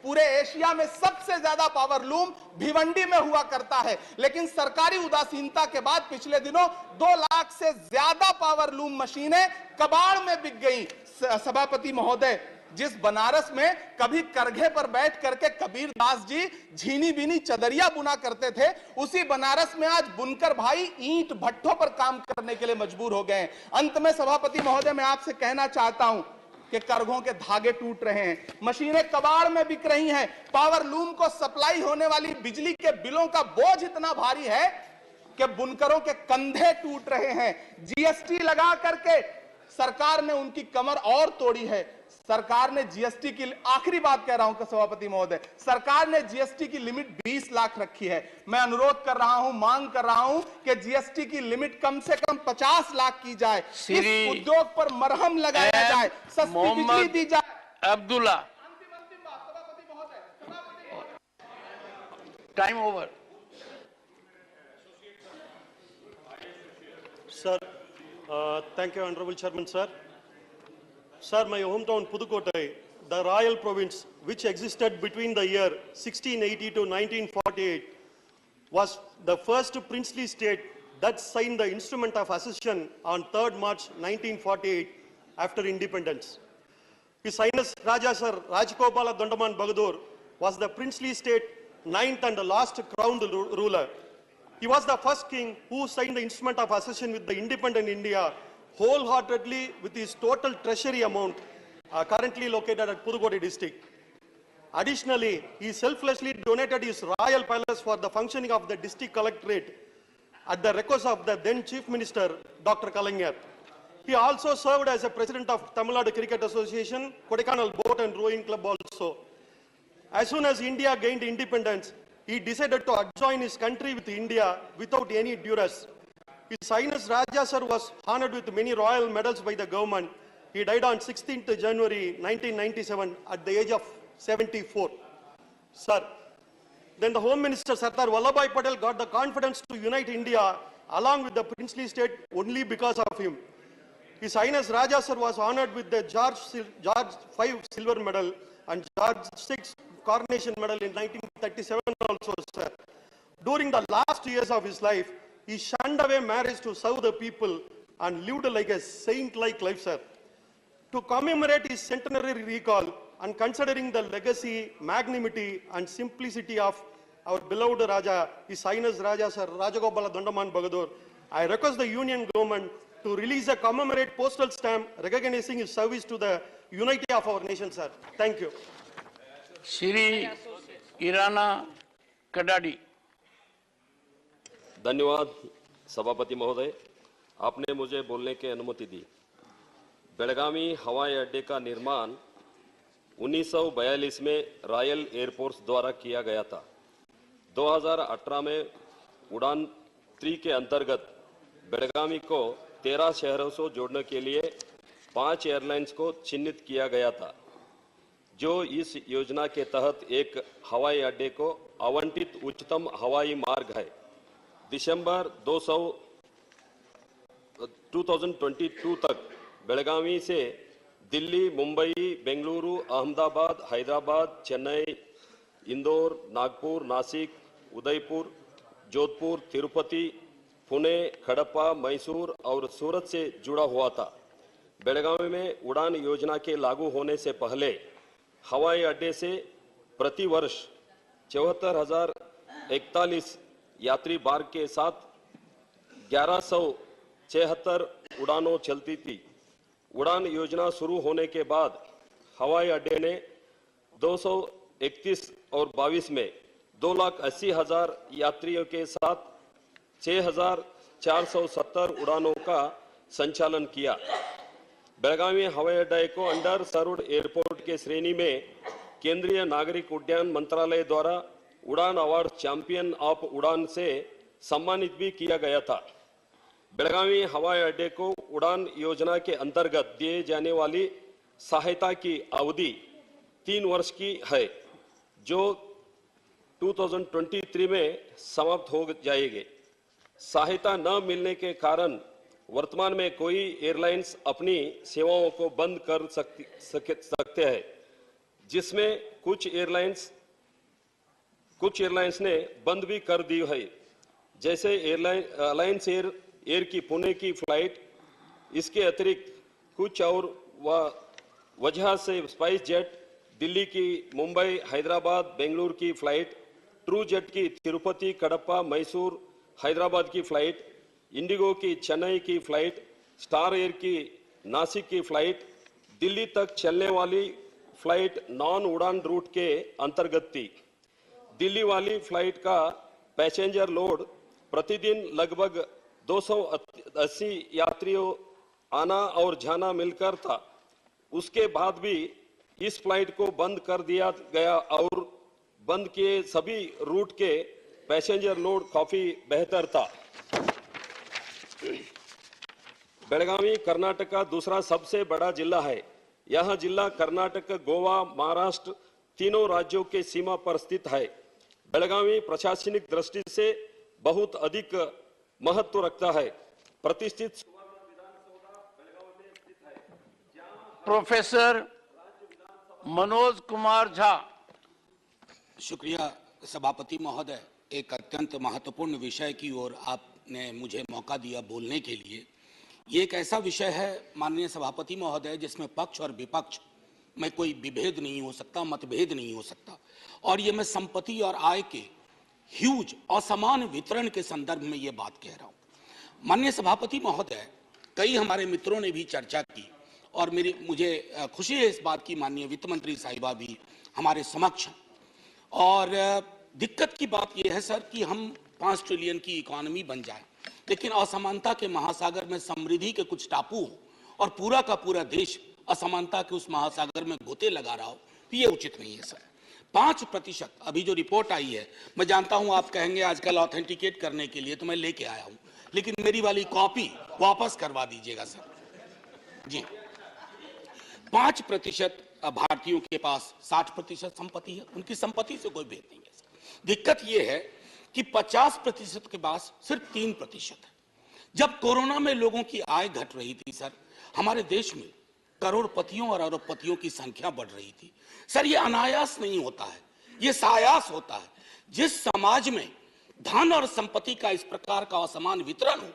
पूरे एशिया में सबसे ज्यादा पावर लूम भिवंडी में हुआ करता है, लेकिन सरकारी उदासीनता के बाद पिछले दिनों 2 लाख से ज्यादा पावर लूम मशीनें कबाड़ में बिक गई। सभापति महोदय, जिस बनारस में कभी करघे पर बैठ करके कबीर दास जी झीनी बीनी चदरिया बुना करते थे, उसी बनारस में आज बुनकर भाई ईंट भट्ठों पर काम करने के लिए मजबूर हो गए हैं। अंत में सभापति महोदय, मैं आपसे कहना चाहता हूं कि करघों के धागे टूट रहे हैं, मशीनें कबाड़ में बिक रही हैं, पावर लूम को सप्लाई होने वाली बिजली के बिलों का बोझ इतना भारी है कि बुनकरों के कंधे टूट रहे हैं। जीएसटी लगा करके सरकार ने उनकी कमर और तोड़ी है। सरकार ने जीएसटी की, आखिरी बात कह रहा हूं सभापति महोदय, सरकार ने जीएसटी की लिमिट 20 लाख रखी है। मैं अनुरोध कर रहा हूं, मांग कर रहा हूं कि जीएसटी की लिमिट कम से कम 50 लाख की जाए, इस उद्योग पर मरहम लगाया जाए, सस्ती बिजली दी जाए। अब्दुल्ला, अंतिम बात सभापति महोदय, time over. Sir, thank you, Honorable Chairman, sir. Sir, my hometown Pudukkottai, the royal province which existed between the year 1680 to 1948, was the first princely state that signed the instrument of accession on 3rd March 1948 after independence. His Highness Raja Sir Rajgopala Dandaman Bahadur was the princely state 9th and last crowned ruler. He was the first king who signed the instrument of accession with the independent India wholeheartedly with his total treasury amount currently located at Pudukkottai district. Additionally, he selflessly donated his royal palace for the functioning of the district collectorate at the request of the then Chief Minister, Dr. Kalaignar. He also served as a president of Tamil Nadu Cricket Association, Kodaikanal Boat and Rowing Club also. As soon as India gained independence, he decided to adjoin his country with India without any duress. His Highness Raja Sir was honored with many royal medals by the government. He died on 16th January 1997 at the age of 74. Sir, then the Home Minister Sardar Vallabhbhai Patel got the confidence to unite India along with the princely state only because of him. His Highness Raja Sir was honored with the George V Silver Medal and George VI Coronation Medal in 1937 also, sir. During the last years of his life, he shunned away marriage to serve the people and lived like a saint-like life, sir. To commemorate his centenary recall and considering the legacy, magnanimity and simplicity of our beloved Raja, His Highness Raja Sir Rajagopala Dandaman Bahadur, I request the Union government to release a commemorate postal stamp recognizing his service to the unity of our nation, sir. Thank you. Shri Iranna Kadadi. धन्यवाद सभापति महोदय, आपने मुझे बोलने की अनुमति दी। बेलगावी हवाई अड्डे का निर्माण 1942 में रॉयल एयरफोर्स द्वारा किया गया था। 2018 में उड़ान 3 के अंतर्गत बेलगावी को 13 शहरों से जोड़ने के लिए 5 एयरलाइंस को चिन्हित किया गया था, जो इस योजना के तहत एक हवाई अड्डे को आवंटित उच्चतम हवाई मार्ग है। दिसंबर 2022 तक बेलगावी से दिल्ली, मुंबई, बेंगलुरु, अहमदाबाद, हैदराबाद, चेन्नई, इंदौर, नागपुर, नासिक, उदयपुर, जोधपुर, तिरुपति, पुणे, खड़प्पा, मैसूर और सूरत से जुड़ा हुआ था। बेलगावी में उड़ान योजना के लागू होने से पहले हवाई अड्डे से प्रति वर्ष 74,041 यात्री मार्ग के साथ 1176 उड़ानों चलती थी। उड़ान योजना शुरू होने के बाद हवाई अड्डे ने 231 और 22 में 2,80,000 यात्रियों के साथ 6,470 उड़ानों का संचालन किया। बेलगावी हवाई अड्डे को अंडर सर्व्ड एयरपोर्ट के श्रेणी में केंद्रीय नागरिक उड्डयन मंत्रालय द्वारा उड़ान अवार्ड चैंपियन ऑफ उड़ान से सम्मानित भी किया गया था। बेलगावी हवाई अड्डे को उड़ान योजना के अंतर्गत दिए जाने वाली सहायता की अवधि 3 वर्ष की है, जो 2023 में समाप्त हो जाएगी। सहायता न मिलने के कारण वर्तमान में कोई एयरलाइंस अपनी सेवाओं को बंद कर सकते हैं। जिसमें कुछ एयरलाइंस ने बंद भी कर दी है, जैसे अलायंस एयर की पुणे की फ्लाइट। इसके अतिरिक्त कुछ और वजह से स्पाइस जेट दिल्ली की मुंबई, हैदराबाद, बेंगलुरु की फ्लाइट, ट्रू जेट की तिरुपति, कडप्पा, मैसूर, हैदराबाद की फ्लाइट, इंडिगो की चेन्नई की फ्लाइट, स्टार एयर की नासिक की फ्लाइट, दिल्ली तक चलने वाली फ्लाइट नॉन उड़ान रूट के अंतर्गत थी। दिल्ली वाली फ्लाइट का पैसेंजर लोड प्रतिदिन लगभग 280 यात्रियों आना और जाना मिलकर था। उसके बाद भी इस फ्लाइट को बंद कर दिया गया और बंद किए सभी रूट के पैसेंजर लोड काफी बेहतर था। बेलगावी कर्नाटक का दूसरा सबसे बड़ा जिला है। यह जिला कर्नाटक, गोवा, महाराष्ट्र तीनों राज्यों के सीमा पर स्थित है। बेलगावी प्रशासनिक दृष्टि से बहुत अधिक महत्व रखता है। प्रतिष्ठित प्रोफेसर मनोज कुमार झा। शुक्रिया सभापति महोदय, एक अत्यंत महत्वपूर्ण विषय की ओर आपने मुझे मौका दिया बोलने के लिए। ये एक ऐसा विषय है माननीय सभापति महोदय जिसमें पक्ष और विपक्ष में कोई विभेद नहीं हो सकता, मतभेद नहीं हो सकता। और ये मैं संपत्ति और आय के ह्यूज असमान वितरण के संदर्भ में ये बात कह रहा हूँ। माननीय सभापति महोदय, कई हमारे मित्रों ने भी चर्चा की और मुझे खुशी है इस बात की माननीय वित्त मंत्री साहिबा भी हमारे समक्ष हैं। और दिक्कत की बात यह है सर कि हम 5 ट्रिलियन की इकोनॉमी बन जाए, लेकिन असमानता के महासागर में समृद्धि के कुछ टापू हो और पूरा का पूरा देश असमानता के उस महासागर में गोते लगा रहा हो, तो ये उचित नहीं है सर। 5% अभी जो रिपोर्ट आई है, मैं जानता हूं आप कहेंगे आजकल ऑथेंटिकेट करने के लिए तो मैं लेके आया हूं, लेकिन मेरी वाली कॉपी वापस करवा दीजिएगा सर जी। 5% भारतीयों के पास 60% संपत्ति है, उनकी संपत्ति से कोई भेद नहीं है सर। दिक्कत यह है कि 50% के पास सिर्फ 3% है। जब कोरोना में लोगों की आय घट रही थी सर, हमारे देश में करोड़पतियों और अरबपतियों की संख्या बढ़ रही थी सर। ये अनायास नहीं होता है, ये सायास होता है। जिस समाज में धन और संपत्ति का इस प्रकार का असमान वितरण हो,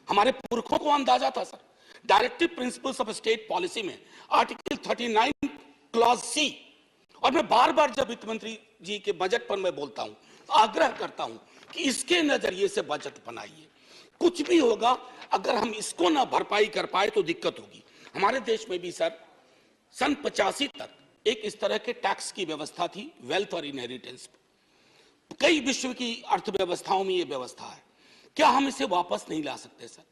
हमारे पुरखों को अंदाजा था sir. Directive principles of state policy में आर्टिकल 39 क्लॉज सी, और मैं बार बार जब वित्त मंत्री जी के बजट पर मैं बोलता हूं, आग्रह करता हूं कि इसके नजरिए से बजट बनाइए। कुछ भी होगा, अगर हम इसको ना भरपाई कर पाए तो दिक्कत होगी। हमारे देश में भी सर सन 85 तक एक इस तरह के टैक्स की व्यवस्था थी, वेल्थ और इनहेरिटेंस पे। कई विश्व की अर्थव्यवस्थाओं में यह व्यवस्था है, क्या हम इसे वापस नहीं ला सकते सर?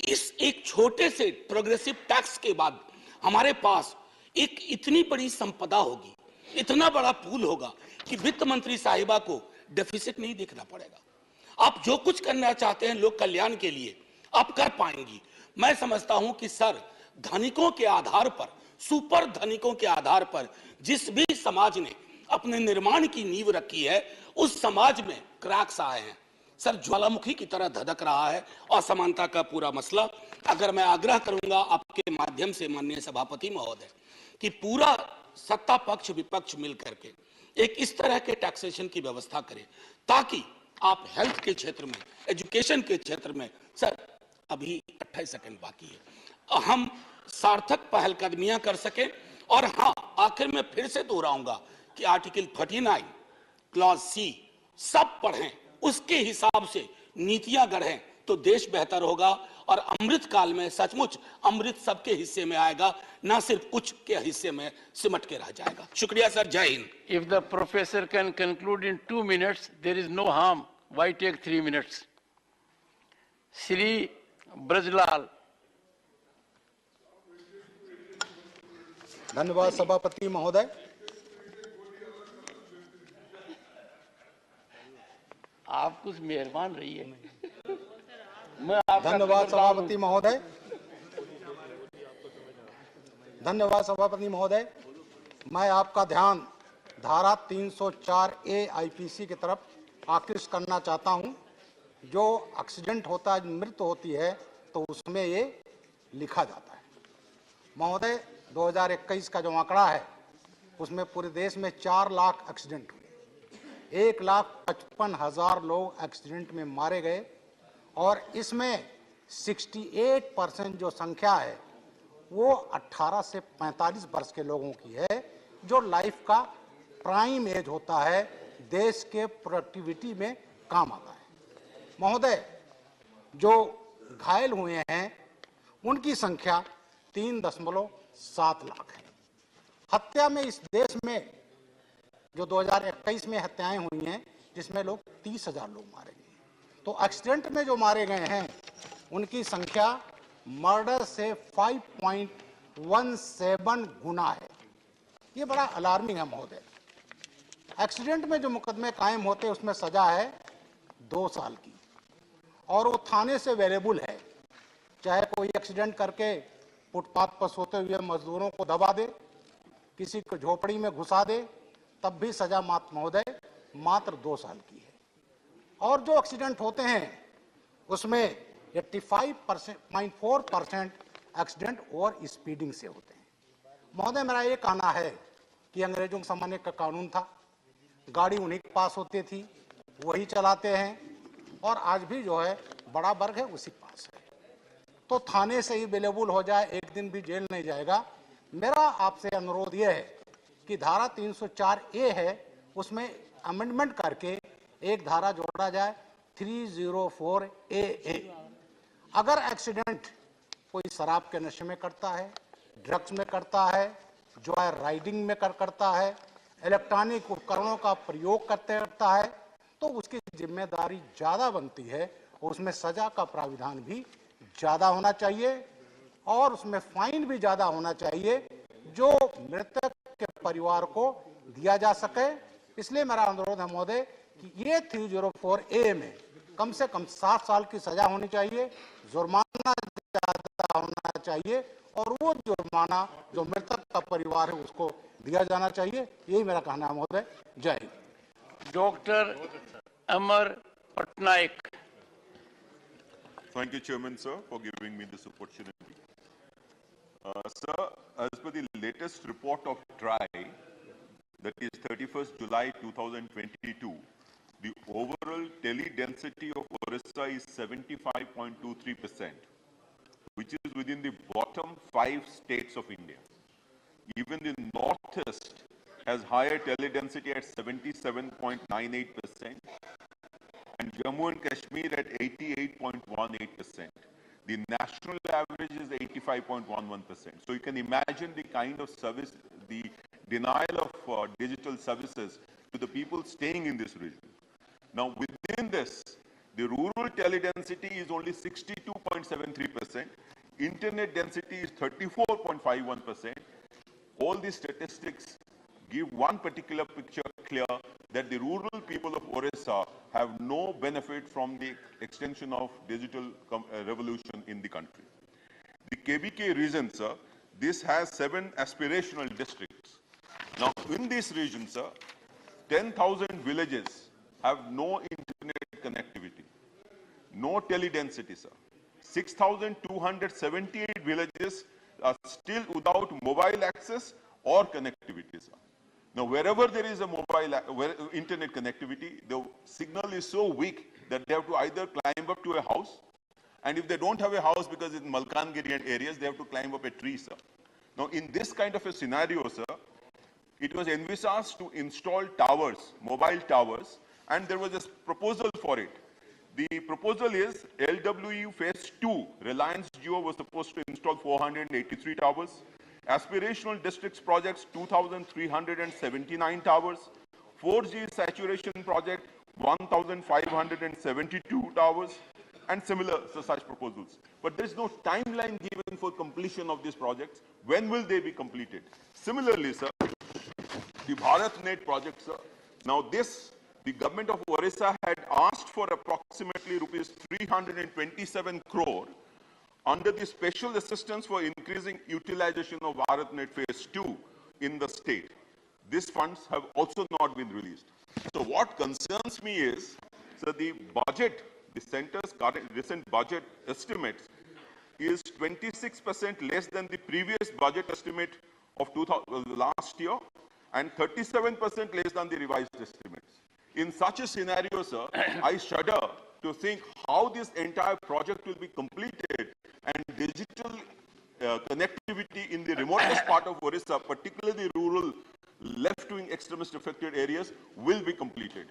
इस एक छोटे से प्रोग्रेसिव टैक्स के बाद हमारे पास एक इतनी बड़ी संपदा होगी, इतना बड़ा पूल होगा कि वित्त मंत्री साहिबा को डेफिसिट नहीं देखना पड़ेगा। आप जो कुछ करना चाहते हैं लोक कल्याण के लिए, आप कर पाएंगी। मैं समझता हूं कि सर, धनिकों के आधार पर, सुपर धनिकों के आधार पर जिस भी समाज ने अपने निर्माण की नींव रखी है, उस समाज में क्रैक्स आए हैं सर। ज्वालामुखी की तरह धधक रहा है असमानता का पूरा मसला। अगर मैं आग्रह करूंगा आपके माध्यम से माननीय सभापति महोदय कि पूरा सत्ता पक्ष विपक्ष मिलकर के एक इस तरह के टैक्सेशन की व्यवस्था करें, ताकि आप हेल्थ के क्षेत्र में, एजुकेशन के क्षेत्र में, सर अभी 28 सेकंड बाकी है, हम सार्थक पहलकदमियां कर सकें। और हां, आखिर में फिर से दोहराऊंगा कि आर्टिकल 39 क्लॉज सी सब पढ़ें, उसके हिसाब से नीतियां गढ़ें तो देश बेहतर होगा। और अमृत काल में सचमुच अमृत सबके हिस्से में आएगा, ना सिर्फ कुछ के हिस्से में सिमट के रह जाएगा। शुक्रिया सर, जय Hind. If the professor can conclude in 2 minutes, there is no harm. Why take 3 minutes? Shri Brajlal. धन्यवाद सभापति महोदय। आप कुछ मेहरबान रहिए। धन्यवाद सभापति महोदय। धन्यवाद सभापति महोदय। मैं आपका ध्यान धारा 304A आईपीसी की तरफ आकृष्ट करना चाहता हूं। जो एक्सीडेंट होता है, मृत्यु होती है, तो उसमें ये लिखा जाता है। महोदय, 2021 का जो आंकड़ा है उसमें पूरे देश में 4 लाख एक्सीडेंट हुए, 1,55,000 लोग एक्सीडेंट में मारे गए और इसमें 68% जो संख्या है वो 18 से 45 वर्ष के लोगों की है, जो लाइफ का प्राइम एज होता है, देश के प्रोडक्टिविटी में काम आता है। महोदय, जो घायल हुए हैं उनकी संख्या 3.7 लाख है। हत्या में इस देश में जो 2021 में हत्याएं हुई हैं, जिसमें लोग 30,000 लोग मारे गए, तो एक्सीडेंट में जो मारे गए हैं उनकी संख्या मर्डर से 5.17 गुना है। ये बड़ा अलार्मिंग है महोदय। एक्सीडेंट में जो मुकदमे कायम होते हैं उसमें सजा है 2 साल की और वो थाने से वेरिएबल है, चाहे कोई एक्सीडेंट करके फुटपाथ पर सोते हुए मजदूरों को दबा दे, किसी को झोपड़ी में घुसा दे, तब भी सजा महोदय मात्र 2 साल की है। और जो एक्सीडेंट होते हैं उसमें 85.4% एक्सीडेंट ओवर स्पीडिंग से होते हैं। महोदय, मेरा ये कहना है कि अंग्रेजों के जमाने का कानून था, गाड़ी उन्हीं के पास होती थी, वही चलाते हैं, और आज भी जो है बड़ा वर्ग है उसी पास है, तो थाने से ही अवेलेबल हो जाए, एक दिन भी जेल नहीं जाएगा। मेरा आपसे अनुरोध यह है कि धारा 304A है, उसमें अमेंडमेंट करके एक धारा जोड़ा जाए 304AA। अगर एक्सीडेंट कोई शराब के नशे में करता है, ड्रग्स में करता है, जो है राइडिंग में करता है, इलेक्ट्रॉनिक उपकरणों का प्रयोग करता है, तो उसकी जिम्मेदारी ज्यादा बनती है और उसमें सजा का प्राविधान भी ज्यादा होना चाहिए और उसमें फाइन भी ज्यादा होना चाहिए, जो मृतक के परिवार को दिया जा सके। इसलिए मेरा अनुरोध है महोदय कि ये 304A में कम से कम 7 साल की सजा होनी चाहिए, जुर्माना ज्यादा होना चाहिए और वो जुर्माना जो मृतक का परिवार है उसको दिया जाना चाहिए। यही मेरा कहना है महोदय। जय Hind. Doctor Amar Patnaik. Thank you, Chairman, sir, for giving me this opportunity. Sir, as per the latest report of TRI, that is 31st July 2022, the overall tele density of Orissa is 75.23%, which is within the bottom 5 states of India. Even the Northeast has higher tele density at 77.98%. and Jammu and Kashmir at 88.18%. The national average is 85.11%. So you can imagine the kind of service, the denial of digital services to the people staying in this region. Now within this, the rural tele-density is only 62.73%, internet density is 34.51%. All these statistics give one particular picture clear that the rural people of Orissa have no benefit from the extension of digital revolution in the country. The KBK region, sir, this has 7 aspirational districts. Now, in this region, sir, 10,000 villages have no internet connectivity, no tele-density, sir. 6,278 villages are still without mobile access or connectivity, sir. Now, wherever there is a internet connectivity, the signal is so weak that they have to either climb up to a house, and if they don't have a house because it's Malkangiri and areas, they have to climb up a tree, sir. Now, in this kind of a scenario, sir, it was envisaged to install towers, mobile towers, and there was a proposal for it. The proposal is LWU Phase 2, Reliance Jio was supposed to install 483 towers. Aspirational districts projects 2,379 towers, 4G saturation project 1,572 towers, and similar such proposals. But there is no timeline given for completion of these projects. When will they be completed? Similarly, sir, the BharatNet project, sir. Now this, the government of Orissa had asked for approximately rupees 327 crore under the special assistance for increasing utilization of BharatNet Phase 2 in the state. These funds have also not been released. So what concerns me is, so the budget, the center's current recent budget estimates is 26% less than the previous budget estimate of last year, and 37% less than the revised estimates. In such a scenario, sir, I shudder to think how this entire project will be completed and digital connectivity in the remotest part of Orissa, particularly the rural left-wing extremist affected areas, will be completed.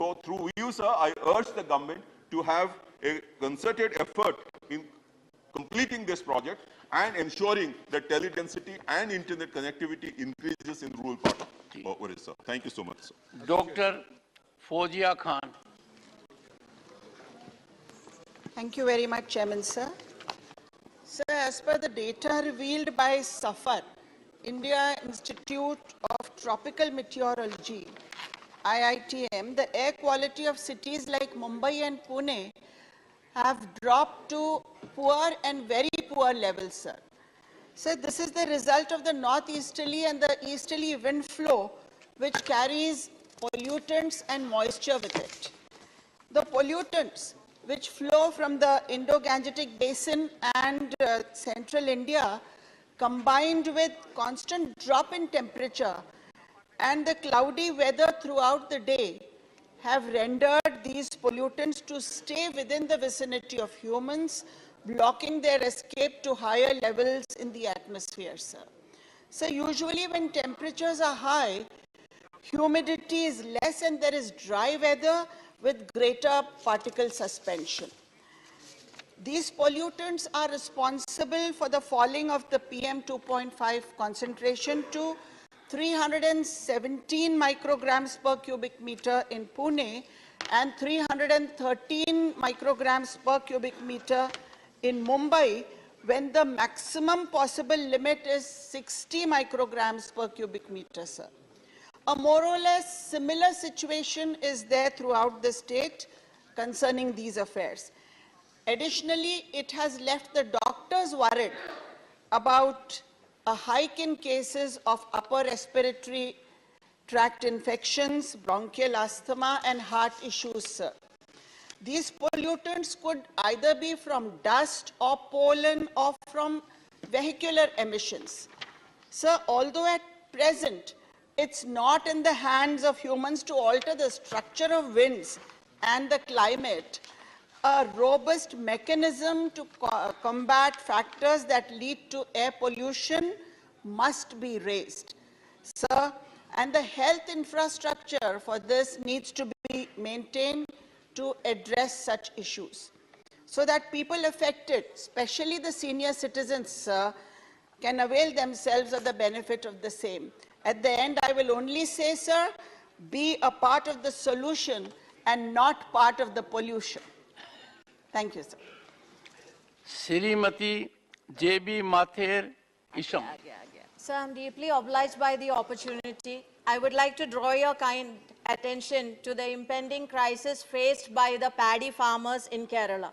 So through you, sir, I urge the government to have a concerted effort in completing this project and ensuring that tele-density and internet connectivity increases in rural part of Orissa. Thank you so much, sir. Dr. Fozia Khan. Thank you very much, Chairman, sir. Sir, as per the data revealed by SAFAR, India Institute of Tropical Meteorology, IITM, the air quality of cities like Mumbai and Pune have dropped to poor and very poor levels, sir. Sir, this is the result of the northeasterly and the easterly wind flow, which carries pollutants and moisture with it. The pollutants which flow from the Indo-Gangetic Basin and central India, combined with constant drop in temperature and the cloudy weather throughout the day, have rendered these pollutants to stay within the vicinity of humans, blocking their escape to higher levels in the atmosphere, sir. So usually when temperatures are high, humidity is less and there is dry weather with greater particle suspension. These pollutants are responsible for the falling of the PM 2.5 concentration to 317 micrograms per cubic meter in Pune and 313 micrograms per cubic meter in Mumbai, when the maximum possible limit is 60 micrograms per cubic meter, sir. A more or less similar situation is there throughout the state concerning these affairs. Additionally, it has left the doctors worried about a hike in cases of upper respiratory tract infections, bronchial asthma, and heart issues, sir. These pollutants could either be from dust or pollen or from vehicular emissions. Sir, although at present it's not in the hands of humans to alter the structure of winds and the climate, a robust mechanism to combat factors that lead to air pollution must be raised, sir, and the health infrastructure for this needs to be maintained to address such issues, so that people affected, especially the senior citizens, sir, can avail themselves of the benefit of the same. At the end, I will only say, sir, be a part of the solution and not part of the pollution. Thank you, sir. Srimati J.B. Mathur Isham. Sir, I'm deeply obliged by the opportunity. I would like to draw your kind attention to the impending crisis faced by the paddy farmers in Kerala.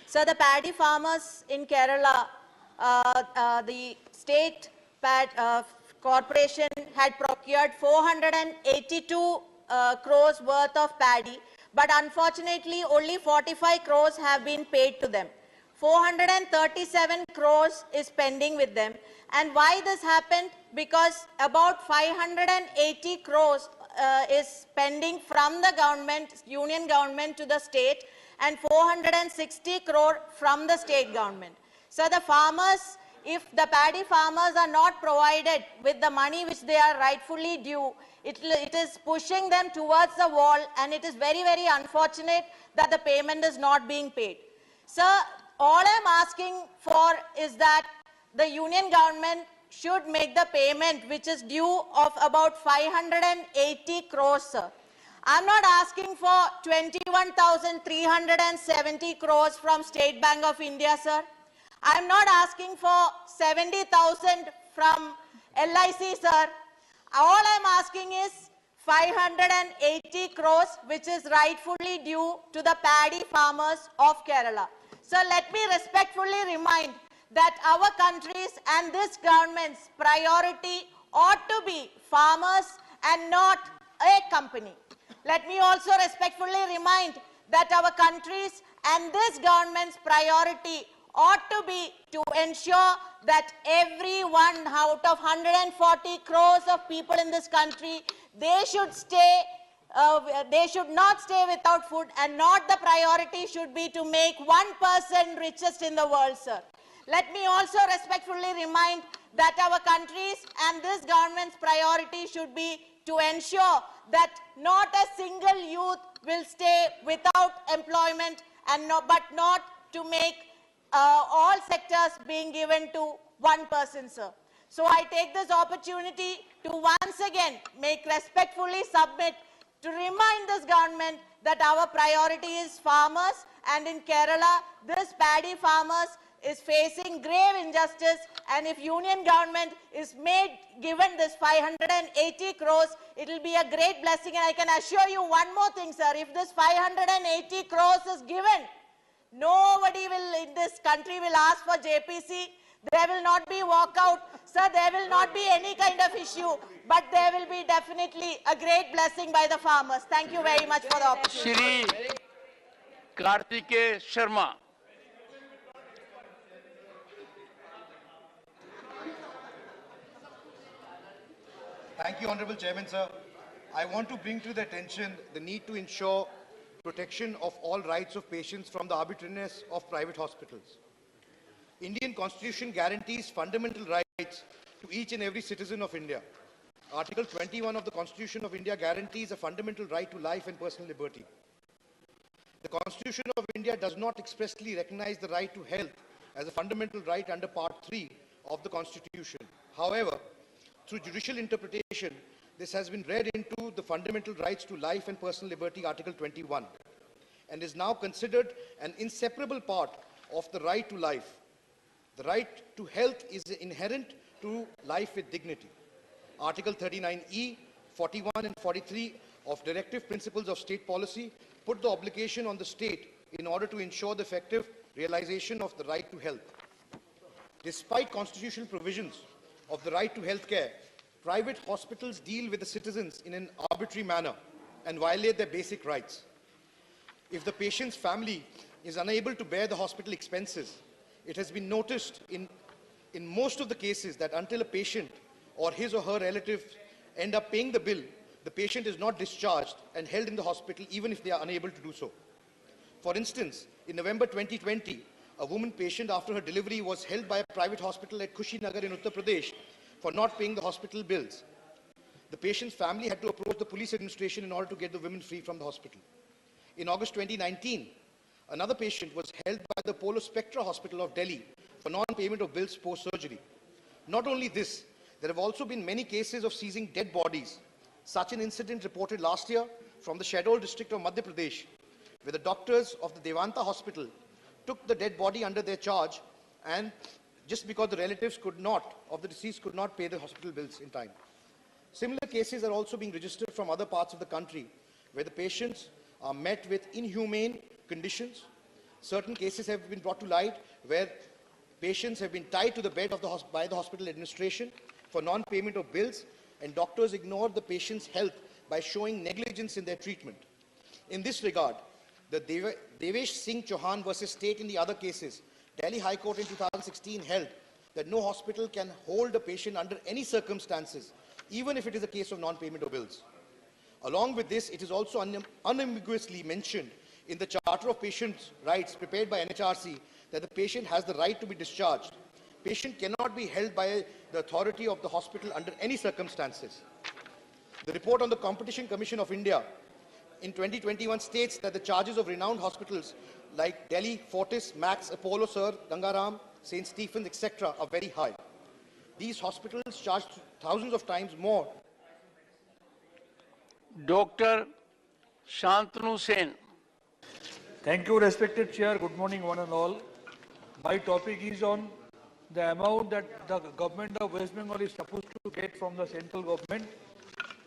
So the paddy farmers in Kerala, the state corporation had procured 482 crores worth of paddy, but unfortunately only 45 crores have been paid to them. 437 crores is pending with them. And why this happened? Because about 580 crores is pending from the government, union government to the state, and 460 crore from the state government. So the farmers, if the paddy farmers are not provided with the money which they are rightfully due, it is pushing them towards the wall, and it is very, very unfortunate that the payment is not being paid. Sir, all I'm asking for is that the union government should make the payment which is due of about 580 crores, sir. I'm not asking for 21,370 crores from State Bank of India, sir. I'm not asking for 70,000 from LIC, sir. All I'm asking is 580 crores, which is rightfully due to the paddy farmers of Kerala. So let me respectfully remind that our country's and this government's priority ought to be farmers and not a company. Let me also respectfully remind that our country's and this government's priority ought to be to ensure that everyone out of 140 crores of people in this country, they should not stay without food, and not the priority should be to make one person richest in the world, sir. Let me also respectfully remind that our country's and this government's priority should be to ensure that not a single youth will stay without employment, and but not to make all sectors being given to one person, sir. So I take this opportunity to once again respectfully submit to remind this government that our priority is farmers, and in Kerala, this paddy farmers is facing grave injustice, and if union government is given this 580 crores, it will be a great blessing. And I can assure you one more thing, sir, if this 580 crores is given, nobody will in this country will ask for JPC. There will not be walkout. Sir, there will not be any kind of issue, but there will be definitely a great blessing by the farmers. Thank you very much for the opportunity. Shri Kartikeya Sharma. Thank you, Honorable Chairman, sir. I want to bring to the attention the need to ensure protection of all rights of patients from the arbitrariness of private hospitals. Indian Constitution guarantees fundamental rights to each and every citizen of India. Article 21 of the Constitution of India guarantees a fundamental right to life and personal liberty. The Constitution of India does not expressly recognize the right to health as a fundamental right under Part 3 of the Constitution. However, through judicial interpretation, this has been read into the fundamental rights to life and personal liberty, Article 21, and is now considered an inseparable part of the right to life. The right to health is inherent to life with dignity. Article 39E, 41 and 43 of Directive Principles of State Policy put the obligation on the state in order to ensure the effective realization of the right to health. Despite constitutional provisions of the right to health care, private hospitals deal with the citizens in an arbitrary manner and violate their basic rights. If the patient's family is unable to bear the hospital expenses, it has been noticed in most of the cases that until a patient or his or her relative end up paying the bill, the patient is not discharged and held in the hospital even if they are unable to do so. For instance, in November 2020, a woman patient after her delivery was held by a private hospital at Kushinagar in Uttar Pradesh for not paying the hospital bills. The patient's family had to approach the police administration in order to get the women free from the hospital. In August 2019, another patient was held by the Polo Spectra Hospital of Delhi for non-payment of bills post-surgery. Not only this, there have also been many cases of seizing dead bodies. Such an incident reported last year from the Shahdol district of Madhya Pradesh, where the doctors of the Devanta hospital took the dead body under their charge, and just because the relatives of the deceased could not pay the hospital bills in time. Similar cases are also being registered from other parts of the country, where the patients are met with inhumane conditions. Certain cases have been brought to light where patients have been tied to the bed by the hospital administration for non-payment of bills, and doctors ignored the patient's health by showing negligence in their treatment. In this regard, the Devesh Singh Chauhan versus State in the other cases, Delhi High Court in 2016 held that no hospital can hold a patient under any circumstances, even if it is a case of non-payment of bills. Along with this, it is also unambiguously mentioned in the Charter of Patients' Rights prepared by NHRC that the patient has the right to be discharged. Patient cannot be held by the authority of the hospital under any circumstances. The report on the Competition Commission of India in 2021 states that the charges of renowned hospitals like Delhi, Fortis, Max, Apollo, Sir, Gangaram, St. Stephen's, etc. are very high. These hospitals charge thousands of times more. Dr. Shantanu Sen. Thank you, respected Chair. Good morning, one and all. My topic is on the amount that the government of West Bengal is supposed to get from the central government,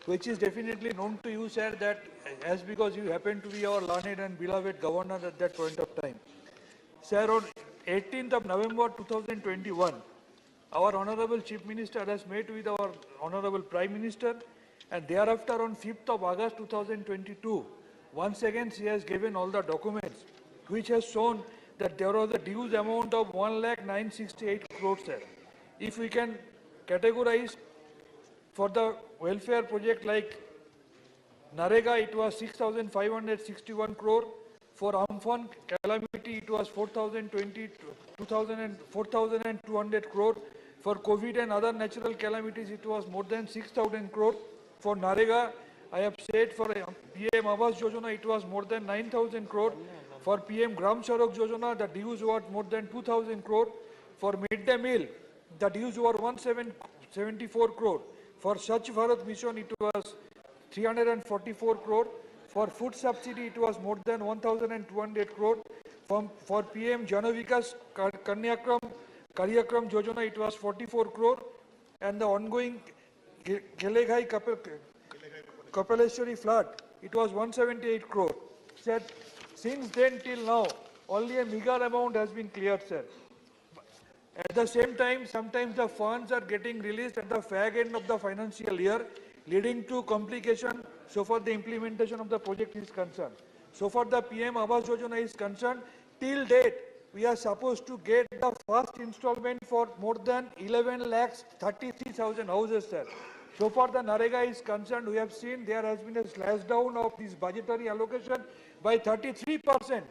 which is definitely known to you, sir, that as because you happen to be our learned and beloved governor at that point of time. Sir, on 18th of November 2021, our Honorable Chief Minister has met with our Honorable Prime Minister, and thereafter on 5th of August 2022, once again she has given all the documents which has shown that there was a dues amount of 1,968 crores, sir. If we can categorize for the welfare project like Narega, it was 6,561 crore. For Amphan calamity, it was 4,200 crore. For COVID and other natural calamities, it was more than 6,000 crore. For Narega, I have said for PM Awas Yojana, it was more than 9,000 crore. For PM Gram Sadak Yojana, the dues were more than 2,000 crore. For midday meal, the dues were 174 crore. For Swachh Bharat Mission, it was 344 crore. For food subsidy, it was more than 1,200 crore. For PM Janavikas Karyakram Yojana, it was 44 crore. And the ongoing Geleghai Kapaleshwari flood, it was 178 crore. Said, since then till now, only a meager amount has been cleared, sir. At the same time, sometimes the funds are getting released at the fag end of the financial year, leading to complication so far the implementation of the project is concerned. So far the PM Awas Yojana is concerned, till date, we are supposed to get the first installment for more than 11,33,000 houses, sir. So far the Narega is concerned, we have seen there has been a slash down of this budgetary allocation by 33%,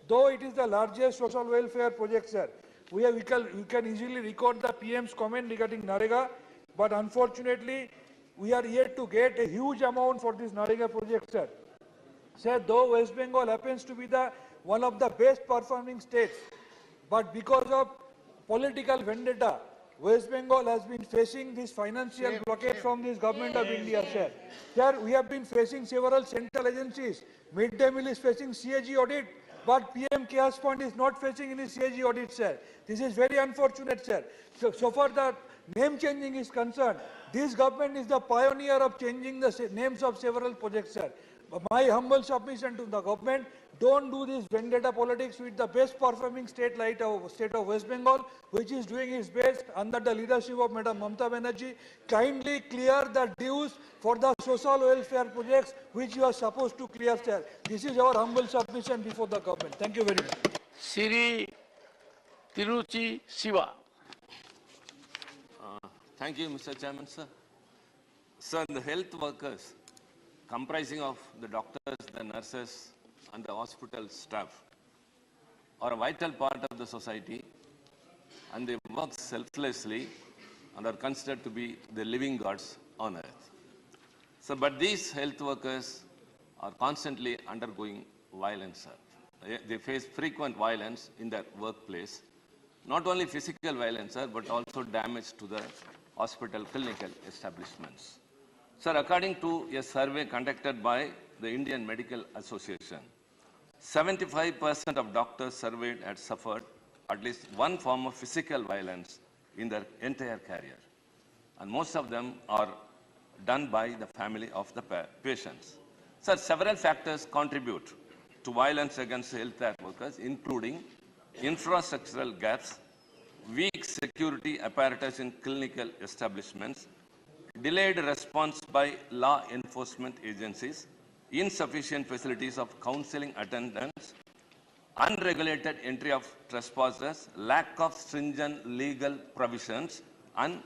though it is the largest social welfare project, sir. We can easily record the PM's comment regarding Narega, but unfortunately, we are yet to get a huge amount for this Narega project, sir. Sir, though West Bengal happens to be one of the best performing states, but because of political vendetta, West Bengal has been facing this financial blockade from this government of India, sir. Sir, we have been facing several central agencies. Midday meal is facing CAG audit, but PM Chaos Fund is not facing any CAG audit, sir. This is very unfortunate, sir. So far the name changing is concerned, this government is the pioneer of changing the names of several projects, sir. My humble submission to the government, don't do this vendetta politics with the best performing state like state of West Bengal, which is doing its best under the leadership of Madam Mamata Banerjee. Kindly clear the dues for the social welfare projects which you are supposed to clear, sir. This is our humble submission before the government. Thank you very much. Siri Tiruchi Siva. Thank you, Mr. Chairman, sir. Sir, the health workers comprising of the doctors, the nurses, and the hospital staff are a vital part of the society, and they work selflessly and are considered to be the living gods on earth. So, but these health workers are constantly undergoing violence, sir. They face frequent violence in their workplace, not only physical violence, sir, but also damage to the hospital clinical establishments. Sir, according to a survey conducted by the Indian Medical Association, 75% of doctors surveyed had suffered at least one form of physical violence in their entire career. And most of them are done by the family of the patients. Sir, several factors contribute to violence against healthcare workers, including infrastructural gaps, weak security apparatus in clinical establishments, delayed response by law enforcement agencies, insufficient facilities of counseling attendance, unregulated entry of trespassers, lack of stringent legal provisions, and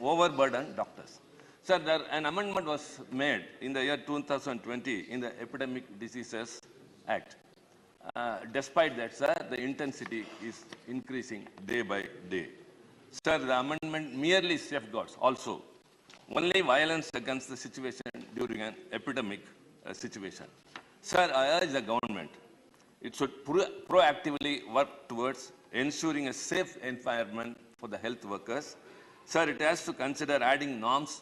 overburdened doctors. Sir, an amendment was made in the year 2020 in the Epidemic Diseases Act. Despite that, sir, the intensity is increasing day by day. Sir, the amendment merely safeguards also only violence against the situation during an epidemic situation. Sir, I urge the government, it should proactively work towards ensuring a safe environment for the health workers. Sir, it has to consider adding norms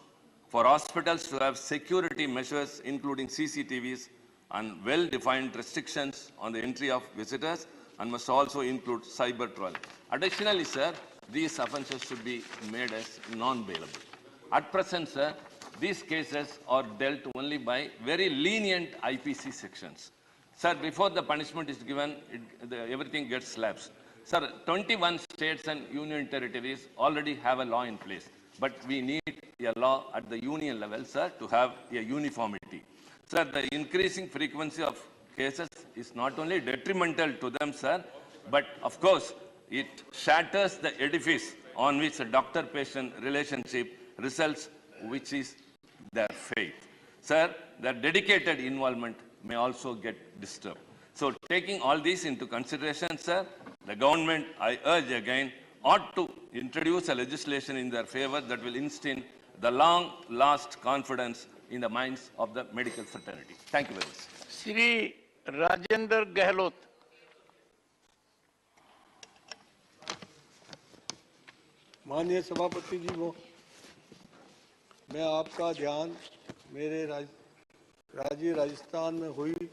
for hospitals to have security measures, including CCTVs, and well-defined restrictions on the entry of visitors, and must also include cyber trawling. Additionally, sir, these offences should be made as non-bailable. At present, sir, these cases are dealt only by very lenient IPC sections. Sir, before the punishment is given, everything gets slabs. Sir, 21 states and union territories already have a law in place, but we need a law at the union level, sir, to have a uniformity. Sir, the increasing frequency of cases is not only detrimental to them, sir, but of course, it shatters the edifice on which a doctor-patient relationship results, which is their faith. Sir, their dedicated involvement may also get disturbed. So taking all these into consideration, sir, the government, I urge again, ought to introduce a legislation in their favor that will instill the long-last confidence in the minds of the medical fraternity. Thank you very much. Shri Rajendra Gehlot. माननीय सभापति जी, मैं आपका ध्यान मेरे राज्य राजस्थान में हुई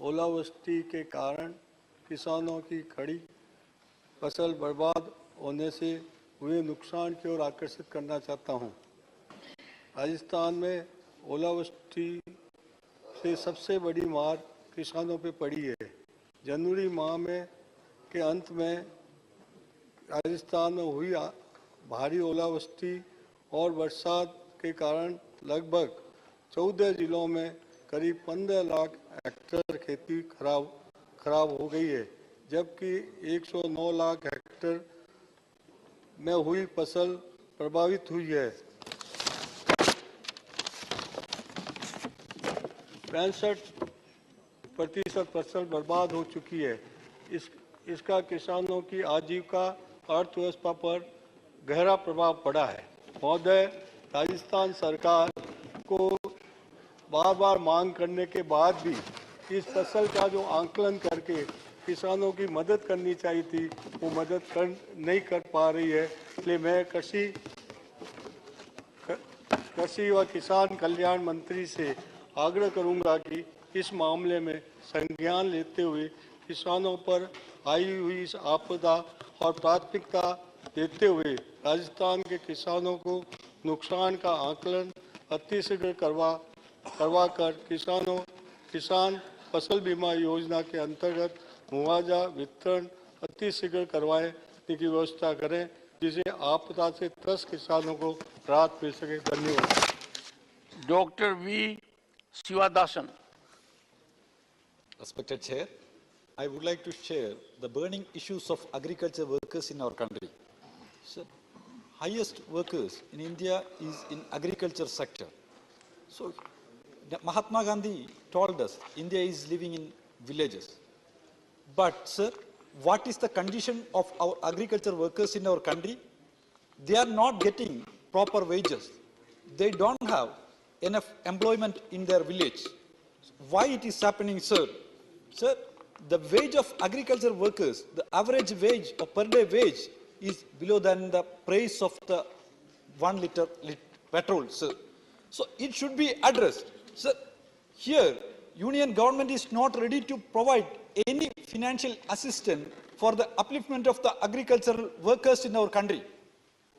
ओलावृष्टि के कारण किसानों की खड़ी फसल बर्बाद होने से हुए नुकसान की ओर आकर्षित करना चाहता हूं। राजस्थान में ओलावृष्टि से सबसे बड़ी मार किसानों पे पड़ी है। जनवरी माह के अंत में राजस्थान में हुई भारी ओलावृष्टि और बरसात के कारण लगभग 14 जिलों में करीब 15 लाख हेक्टेयर खेती खराब हो गई है, जबकि 109 लाख हेक्टेयर में हुई फसल प्रभावित हुई है। 65% फसल बर्बाद हो चुकी है। इसका किसानों की आजीविका अर्थव्यवस्था पर गहरा प्रभाव पड़ा है। महोदय, राजस्थान सरकार को बार-बार मांग करने के बाद भी इस फसल का जो आंकलन करके किसानों की मदद करनी चाहिए थी, वो मदद नहीं कर पा रही है। इसलिए मैं कृषि व किसान कल्याण मंत्री से आग्रह करूंगा कि इस मामले में संज्ञान लेते हुए किसानों पर आई हुई इस आपदा और प्राथमिकता देते हुए राजस्थान के किसानों को नुकसान का आकलन अतिशीघ्र करवा कर किसान फसल बीमा योजना के अंतर्गत मुआवजा वितरण अतिशीघ्र करवाने की व्यवस्था करें, जिसे आपदा से त्रस्त किसानों को राहत मिल सके। धन्यवाद। Dr. V. Sivadasan. Respected Chair, I would like to share the burning issues of agriculture workers in our country. So, highest workers in India is in agriculture sector. So, Mahatma Gandhi told us India is living in villages. But, sir, what is the condition of our agriculture workers in our country? They are not getting proper wages. They don't have enough employment in their village. Why it is happening, sir? Sir, the wage of agriculture workers, the average wage or per day wage is below than the price of the 1 liter petrol, sir. So it should be addressed. Sir, here, union government is not ready to provide any financial assistance for the upliftment of the agricultural workers in our country.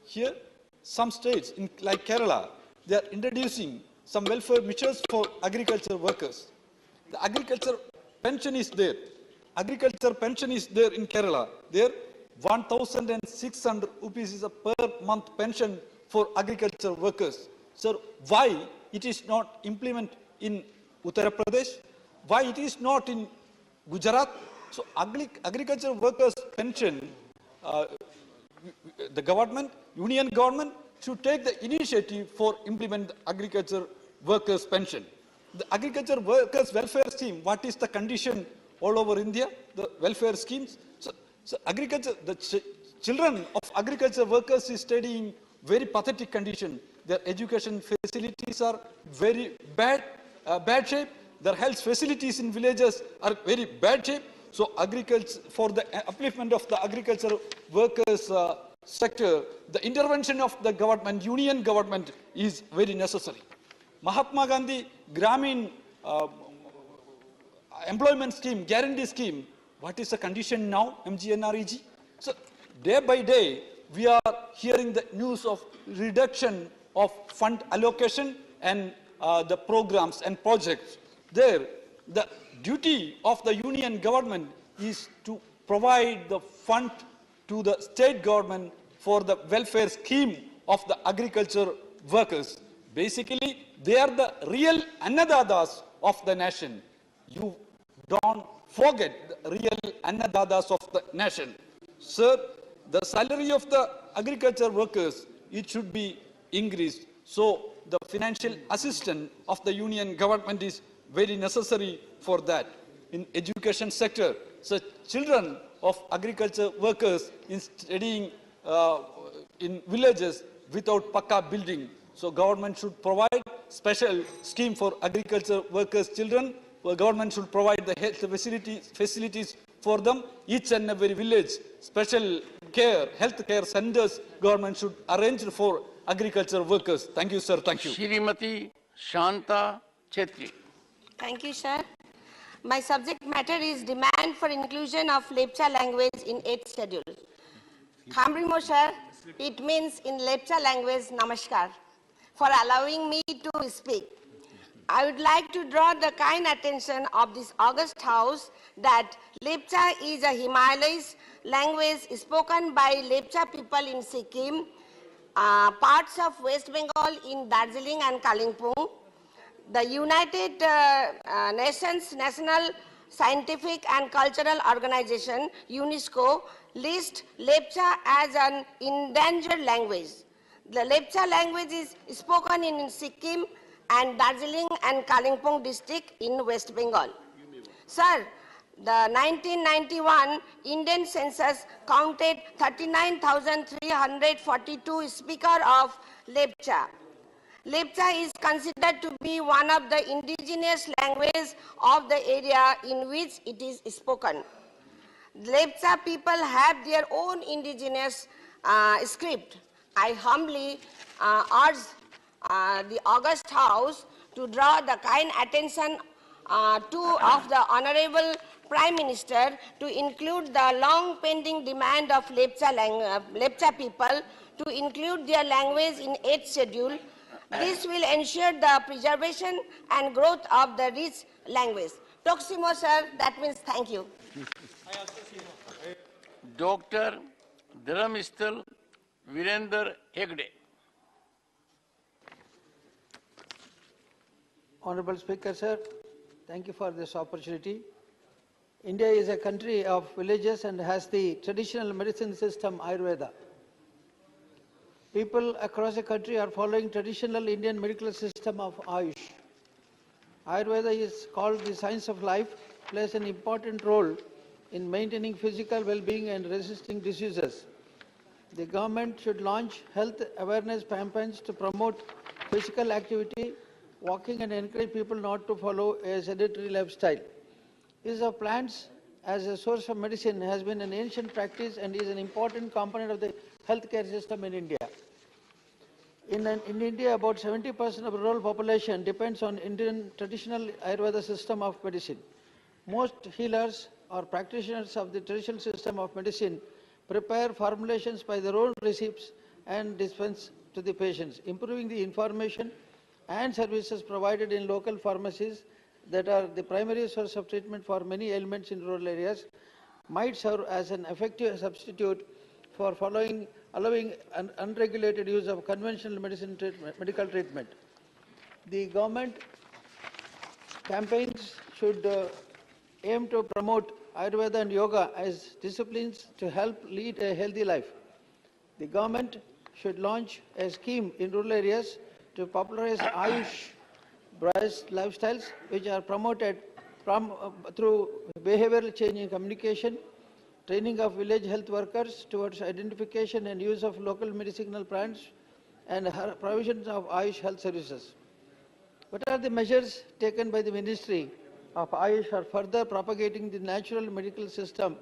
Here, some states, like Kerala, they are introducing some welfare measures for agriculture workers. The agriculture pension is there. Agriculture pension is there in Kerala. There, 1,600 rupees is a per month pension for agriculture workers. So why it is not implemented in Uttar Pradesh? Why it is not in Gujarat? So agriculture workers pension, the government, union government should take the initiative for implement the agriculture workers pension. The agriculture workers welfare scheme, what is the condition all over India, the welfare schemes? So agriculture, the children of agriculture workers is studying very pathetic condition. Their education facilities are very bad shape. Their health facilities in villages are very bad shape. So agriculture, for the upliftment of the agriculture workers sector, the intervention of the government, union government is very necessary. Mahatma Gandhi Gramin employment scheme, guarantee scheme, what is the condition now, MGNREG? So day by day, we are hearing the news of reduction of fund allocation and the programs and projects. There, the duty of the union government is to provide the fund to the state government for the welfare scheme of the agriculture workers. Basically, they are the real annadatas of the nation. don't forget the real annadatas of the nation. Sir, the salary of the agriculture workers, it should be increased. So the financial assistance of the union government is very necessary for that. In education sector, so children of agriculture workers in studying in villages without pakka building. So government should provide special scheme for agriculture workers' children. Government should provide the health facilities for them. Each and every village, special care, health care centers, government should arrange for agriculture workers. Thank you, sir. Thank you. Shrimati Shanta Chetri. Thank you, sir. My subject matter is demand for inclusion of Lepcha language in 8th schedule. Thamrimo, sir, it means in Lepcha language, namaskar, for allowing me to speak. I would like to draw the kind attention of this august house that Lepcha is a Himalayas language spoken by Lepcha people in Sikkim, parts of West Bengal in Darjeeling and Kalimpong. The United Nations National Scientific and Cultural Organization, UNESCO, lists Lepcha as an endangered language. The Lepcha language is spoken in Sikkim and Darjeeling and Kalimpong district in West Bengal. Sir, the 1991 Indian census counted 39,342 speakers of Lepcha. Lepcha is considered to be one of the indigenous languages of the area in which it is spoken. Lepcha people have their own indigenous script. I humbly urge the august house to draw the kind attention of the Honorable Prime Minister to include the long pending demand of Lepcha people to include their language in 8th schedule. This will ensure the preservation and growth of the rich language. Toximo, sir, that means thank you. Dr. Dharamistal Virender Hegde. Honorable Speaker, sir, thank you for this opportunity. India is a country of villages and has the traditional medicine system Ayurveda. People across the country are following traditional Indian medical system of Ayush. Ayurveda is called the science of life, plays an important role in maintaining physical well-being and resisting diseases. The government should launch health awareness campaigns to promote physical activity, walking, and encourage people not to follow a sedentary lifestyle. Use of plants as a source of medicine has been an ancient practice and is an important component of the healthcare system in India. In India, about 70% of rural population depends on Indian traditional Ayurveda system of medicine. Most healers or practitioners of the traditional system of medicine prepare formulations by their own recipes and dispense to the patients, improving the information and services provided in local pharmacies that are the primary source of treatment for many ailments in rural areas might serve as an effective substitute for allowing an unregulated use of conventional medical treatment. The government campaigns should aim to promote Ayurveda and Yoga as disciplines to help lead a healthy life. The government should launch a scheme in rural areas to popularize Ayush-based lifestyles, which are promoted through behavioral change in communication, training of village health workers towards identification and use of local medicinal plants, and provisions of Ayush health services. What are the measures taken by the Ministry of Ayush for further propagating the natural medical system,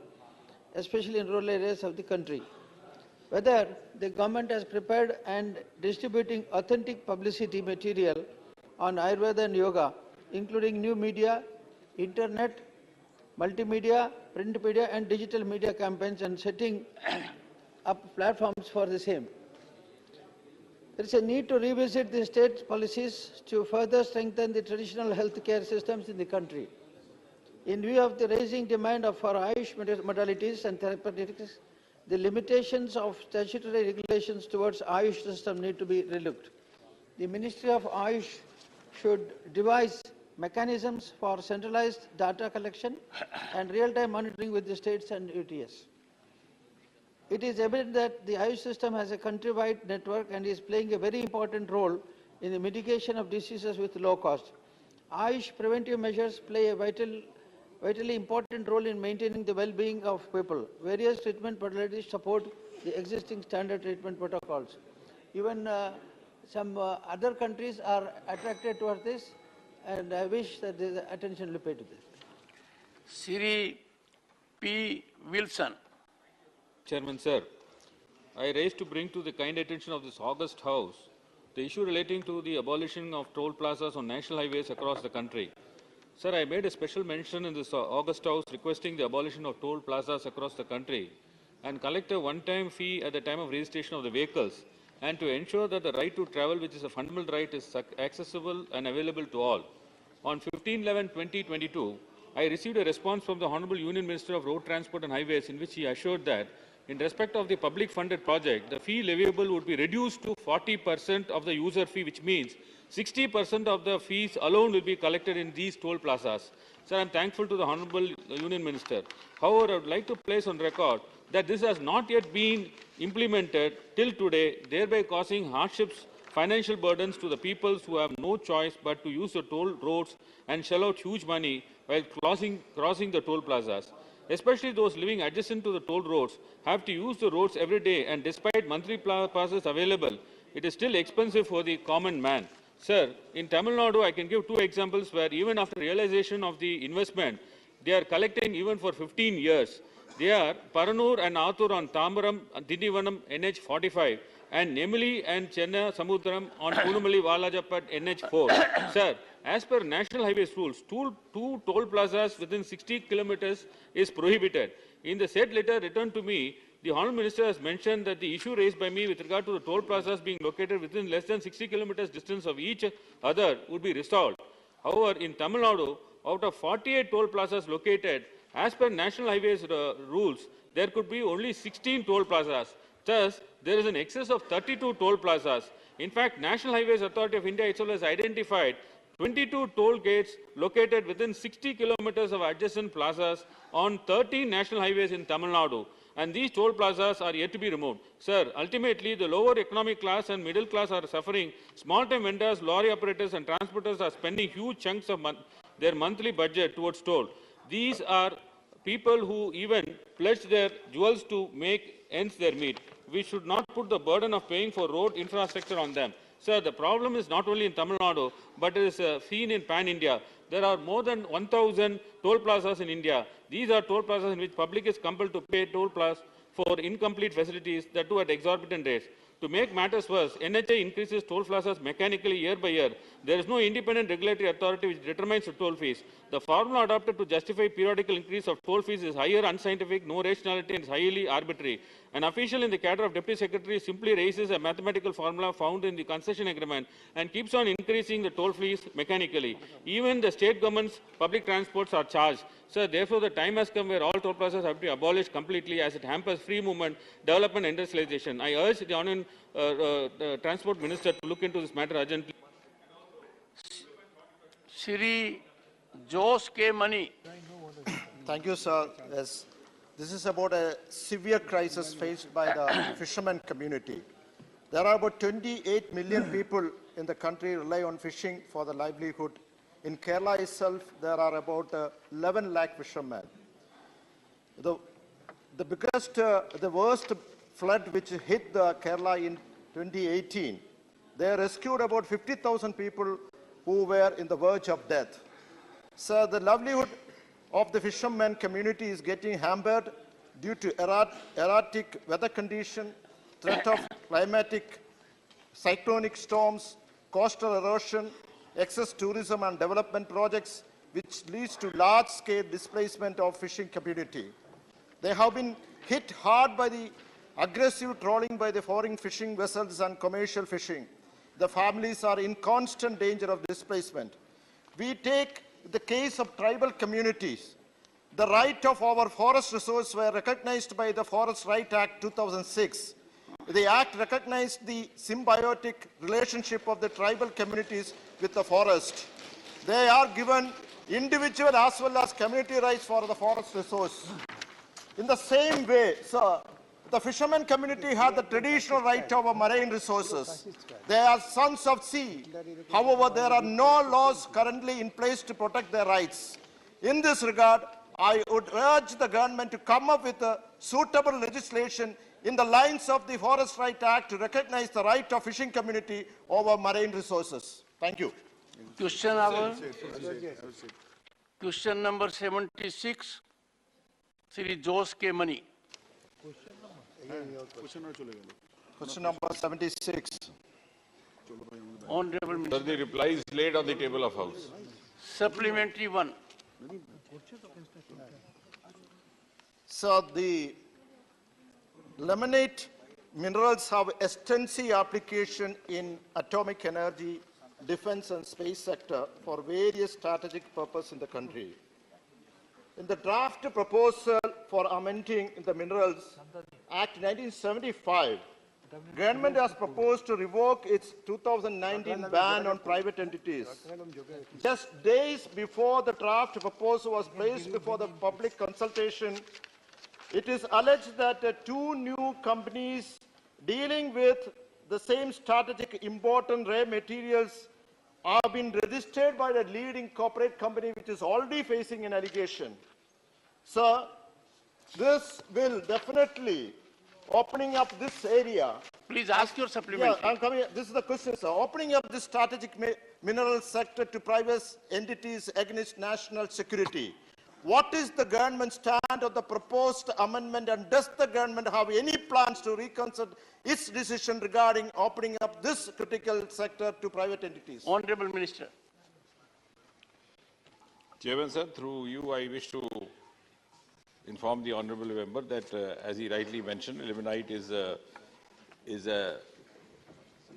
especially in rural areas of the country? Whether the government has prepared and distributing authentic publicity material on Ayurveda and Yoga, including new media, internet, multimedia, print media and digital media campaigns, and setting up platforms for the same. There is a need to revisit the state policies to further strengthen the traditional healthcare systems in the country. In view of the rising demand for Ayush modalities and therapeutics, the limitations of statutory regulations towards Ayush system need to be relooked. The Ministry of Ayush should devise mechanisms for centralized data collection and real-time monitoring with the states and UTS. It is evident that the Ayush system has a country-wide network and is playing a very important role in the mitigation of diseases with low cost. Ayush preventive measures play a vitally important role in maintaining the well-being of people. Various treatment modalities support the existing standard treatment protocols. Even some other countries are attracted towards this, and I wish that there is attention will be paid to this. Siri P. Wilson. Chairman, sir, I raise to bring to the kind attention of this august House the issue relating to the abolition of toll plazas on national highways across the country. Sir, I made a special mention in this august House requesting the abolition of toll plazas across the country and collect a one-time fee at the time of registration of the vehicles, and to ensure that the right to travel, which is a fundamental right, is accessible and available to all. On 15/11/2022, I received a response from the Honorable Union Minister of Road Transport and Highways in which he assured that in respect of the public-funded project, the fee leviable would be reduced to 40% of the user fee, which means 60% of the fees alone will be collected in these toll plazas. Sir, I am thankful to the Honorable Union Minister. However, I would like to place on record that this has not yet been implemented till today, thereby causing hardships, financial burdens to the peoples who have no choice but to use the toll roads and shell out huge money while crossing the toll plazas. Especially those living adjacent to the toll roads have to use the roads every day, and despite monthly passes available, it is still expensive for the common man. Sir, in Tamil Nadu, I can give two examples where even after realization of the investment, they are collecting even for 15 years. They are Paranur and Athur on Tamaram, Dindivanam, NH 45, and Nemili and Chenna Samudram on Punumali Valajapat, NH 4. Sir, as per National Highways rules, two toll plazas within 60 kilometers is prohibited. In the said letter returned to me, the Honourable Minister has mentioned that the issue raised by me with regard to the toll plazas being located within less than 60 kilometers distance of each other would be resolved. However, in Tamil Nadu, out of 48 toll plazas located, as per National Highways rules, there could be only 16 toll plazas. Thus, there is an excess of 32 toll plazas. In fact, National Highways Authority of India itself has identified 22 toll gates located within 60 kilometers of adjacent plazas on 13 national highways in Tamil Nadu. And these toll plazas are yet to be removed. Sir, ultimately, the lower economic class and middle class are suffering. Small-time vendors, lorry operators and transporters are spending huge chunks of their monthly budget towards toll. These are people who even pledge their jewels to make ends their meet. We should not put the burden of paying for road infrastructure on them. Sir, the problem is not only in Tamil Nadu, but it is seen in pan-India. There are more than 1,000 toll plazas in India. These are toll plazas in which public is compelled to pay toll plazas for incomplete facilities, that too at exorbitant rates. To make matters worse, NHA increases toll plazas mechanically year by year. There is no independent regulatory authority which determines the toll fees. The formula adopted to justify periodical increase of toll fees is higher unscientific, no rationality, and is highly arbitrary. An official in the cadre of Deputy Secretary simply raises a mathematical formula found in the concession agreement and keeps on increasing the toll fees mechanically. Even the state government's public transports are charged. Sir, therefore, the time has come where all toll plazas have to be abolished completely, as it hampers free movement, development, and industrialization. I urge the Honourable Transport Minister to look into this matter urgently. Shri Jose K. Mani. Thank you, sir. Yes. This is about a severe crisis faced by the fishermen community. There are about 28 million people in the country rely on fishing for their livelihood. In Kerala itself, there are about 11 lakh fishermen. The worst flood which hit the Kerala in 2018, they rescued about 50,000 people who were in the verge of death. So the livelihood of the fishermen community is getting hampered due to erratic weather condition, threat of climatic cyclonic storms, coastal erosion, excess tourism and development projects, which leads to large-scale displacement of fishing community. They have been hit hard by the aggressive trawling by the foreign fishing vessels and commercial fishing. The families are in constant danger of displacement. We take the case of tribal communities. The right of our forest resources were recognized by the Forest Right Act 2006. The Act recognized the symbiotic relationship of the tribal communities with the forest. they are given individual as well as community rights for the forest resource. In the same way, sir, the fishermen community have the traditional right over marine resources. They are sons of sea. However, there are no laws currently in place to protect their rights. In this regard, I would urge the government to come up with a suitable legislation in the lines of the Forest Right Act to recognize the right of fishing community over marine resources. Thank you. Question number 76, Sri Jose K. Mani. Question number 76. Honorable Minister. Sir, the reply is laid on the table of House. Supplementary 1. So the limonite minerals have extensive application in atomic energy, defense and space sector for various strategic purposes in the country. In the draft proposal for amending the Minerals Act 1975, government has proposed to revoke its 2019 ban on private entities. Just days before the draft proposal was placed before the public consultation, it is alleged that two new companies dealing with the same strategic important rare materials have been registered by the leading corporate company which is already facing an allegation. Sir, this will definitely opening up this area. Please ask your supplementary. Yeah, I'm coming. This is the question, sir. Opening up this strategic mineral sector to private entities against national security. What is the government's stand on the proposed amendment, and does the government have any plans to reconsider its decision regarding opening up this critical sector to private entities? Honorable Minister. Chairman, sir, through you, I wish to inform the honourable member that, as he rightly mentioned, limonite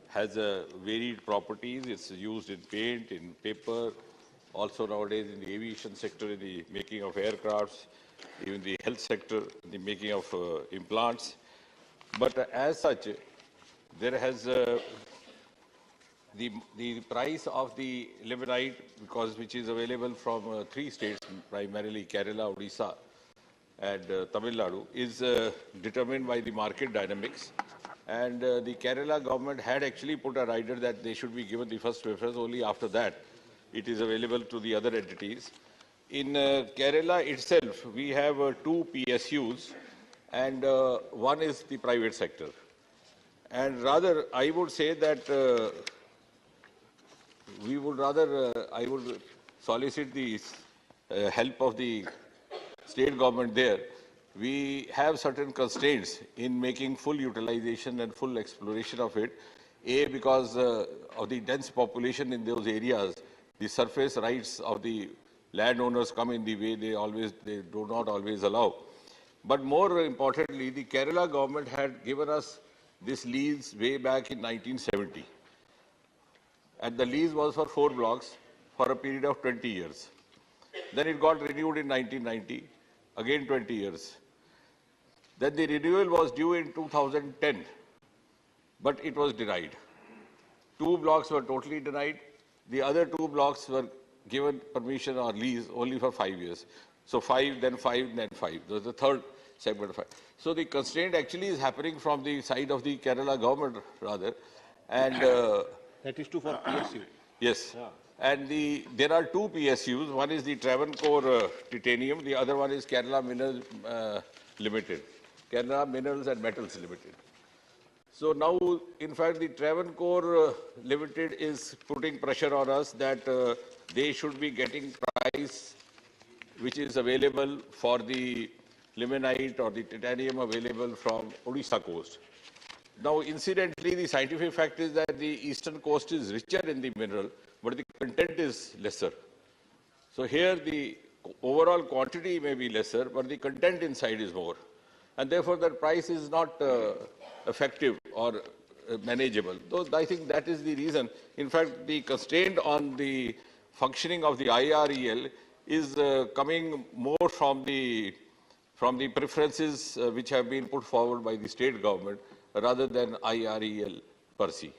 has varied properties. It's used in paint, in paper, also nowadays in the aviation sector, in the making of aircrafts, even the health sector, in the making of implants. But as such, there has the price of the limonite, which is available from 3 states, primarily Kerala, Odisha, and Tamil Nadu, is determined by the market dynamics. And the Kerala government had actually put a rider that they should be given the first preference. Only after that it is available to the other entities. In Kerala itself, we have 2 PSUs, and one is the private sector. And rather, I would say that I would solicit the help of the state government there. We have certain constraints in making full utilization and full exploration of it. A, because of the dense population in those areas, the surface rights of the landowners come in the way they do not always allow. But more importantly, the Kerala government had given us this lease way back in 1970. And the lease was for 4 blocks for a period of 20 years. Then it got renewed in 1990, again 20 years. Then the renewal was due in 2010, but it was denied. 2 blocks were totally denied. The other 2 blocks were given permission or lease only for 5 years. So 5, then 5, then 5. That was the third segment of 5. So the constraint actually is happening from the side of the Kerala government, rather. And that is true for PSU. Yes. Yeah. And there are 2 PSUs. One is the Travancore Titanium. The other one is Kerala Minerals Limited. Kerala Minerals and Metals Limited. So now, in fact, the Travancore Limited is putting pressure on us that they should be getting price which is available for the limonite or the titanium available from Odisha coast. Now, incidentally, the scientific fact is that the eastern coast is richer in the mineral, but the content is lesser. So here the overall quantity may be lesser, but the content inside is more. And therefore, the price is not effective or manageable. So I think that is the reason. In fact, the constraint on the functioning of the IREL is coming more from the preferences which have been put forward by the state government rather than IREL per se.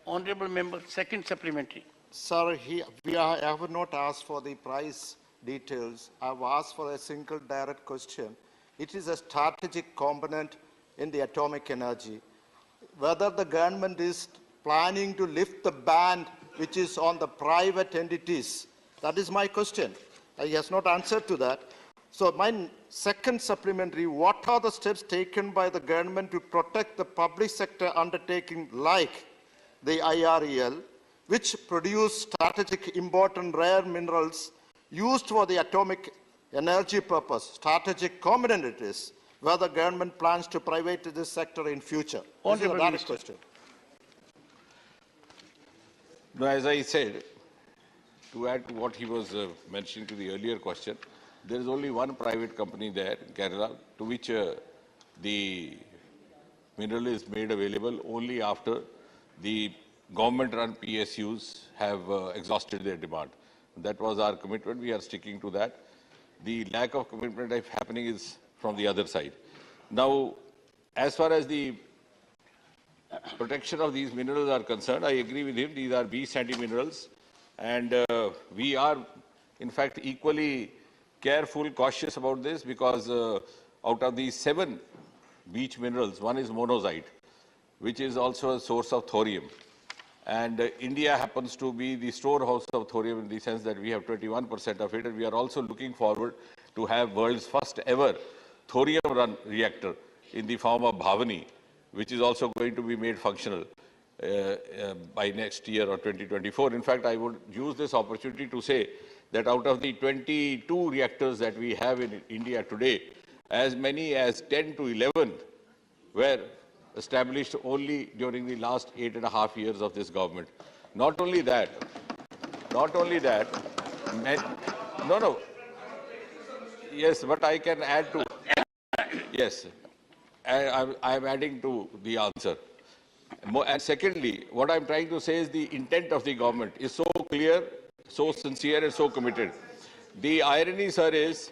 Honorable Member, second supplementary. Sir, I have not asked for the price details. I have asked for a single direct question. It is a strategic component in the atomic energy. Whether the government is planning to lift the ban which is on the private entities, that is my question. He has not answered to that. So my second supplementary, what are the steps taken by the government to protect the public sector undertaking like the IREL, which produce strategic important rare minerals used for the atomic energy purpose, strategic component it is, where the government plans to privatize this sector in future? This is a direct question. No, as I said, to add to what he was mentioning to the earlier question, there is only one private company there in Kerala to which the mineral is made available only after the government-run PSUs have exhausted their demand. That was our commitment. We are sticking to that. The lack of commitment happening is from the other side. Now, as far as the protection of these minerals are concerned, I agree with him. These are beach sandy minerals. And we are, in fact, equally careful, cautious about this because out of these 7 beach minerals, one is monazite, which is also a source of thorium. And India happens to be the storehouse of thorium in the sense that we have 21% of it. And we are also looking forward to have world's first ever thorium-run reactor in the form of Bhavani, which is also going to be made functional by next year or 2024. In fact, I would use this opportunity to say that out of the 22 reactors that we have in India today, as many as 10 to 11 were established only during the last 8.5 years of this government. Not only that, yes, but I can add to, yes, I am adding to the answer. And secondly, what I'm trying to say is the intent of the government is so clear, so sincere and so committed. The irony, sir, is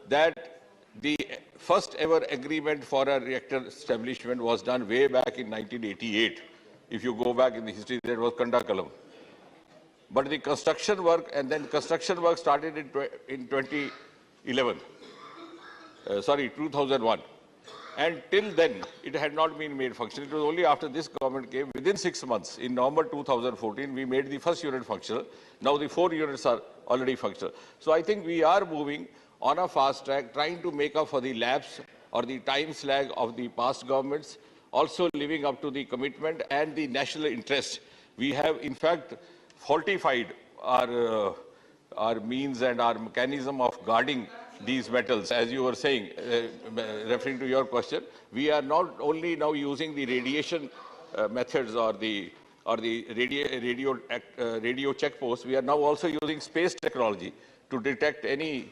that the first ever agreement for a reactor establishment was done way back in 1988. If you go back in the history, that was Kandakalam. But the construction work, and then construction work started in 2011. 2001. And till then, it had not been made functional. It was only after this government came, within 6 months, in November 2014, we made the first unit functional. Now the 4 units are already functional. So I think we are moving on a fast track, trying to make up for the lapse or the time slag of the past governments, also living up to the commitment and the national interest. We have, in fact, fortified our means and our mechanism of guarding these metals, as you were saying, referring to your question. We are not only now using the radiation methods or the radio checkposts, we are now also using space technology to detect any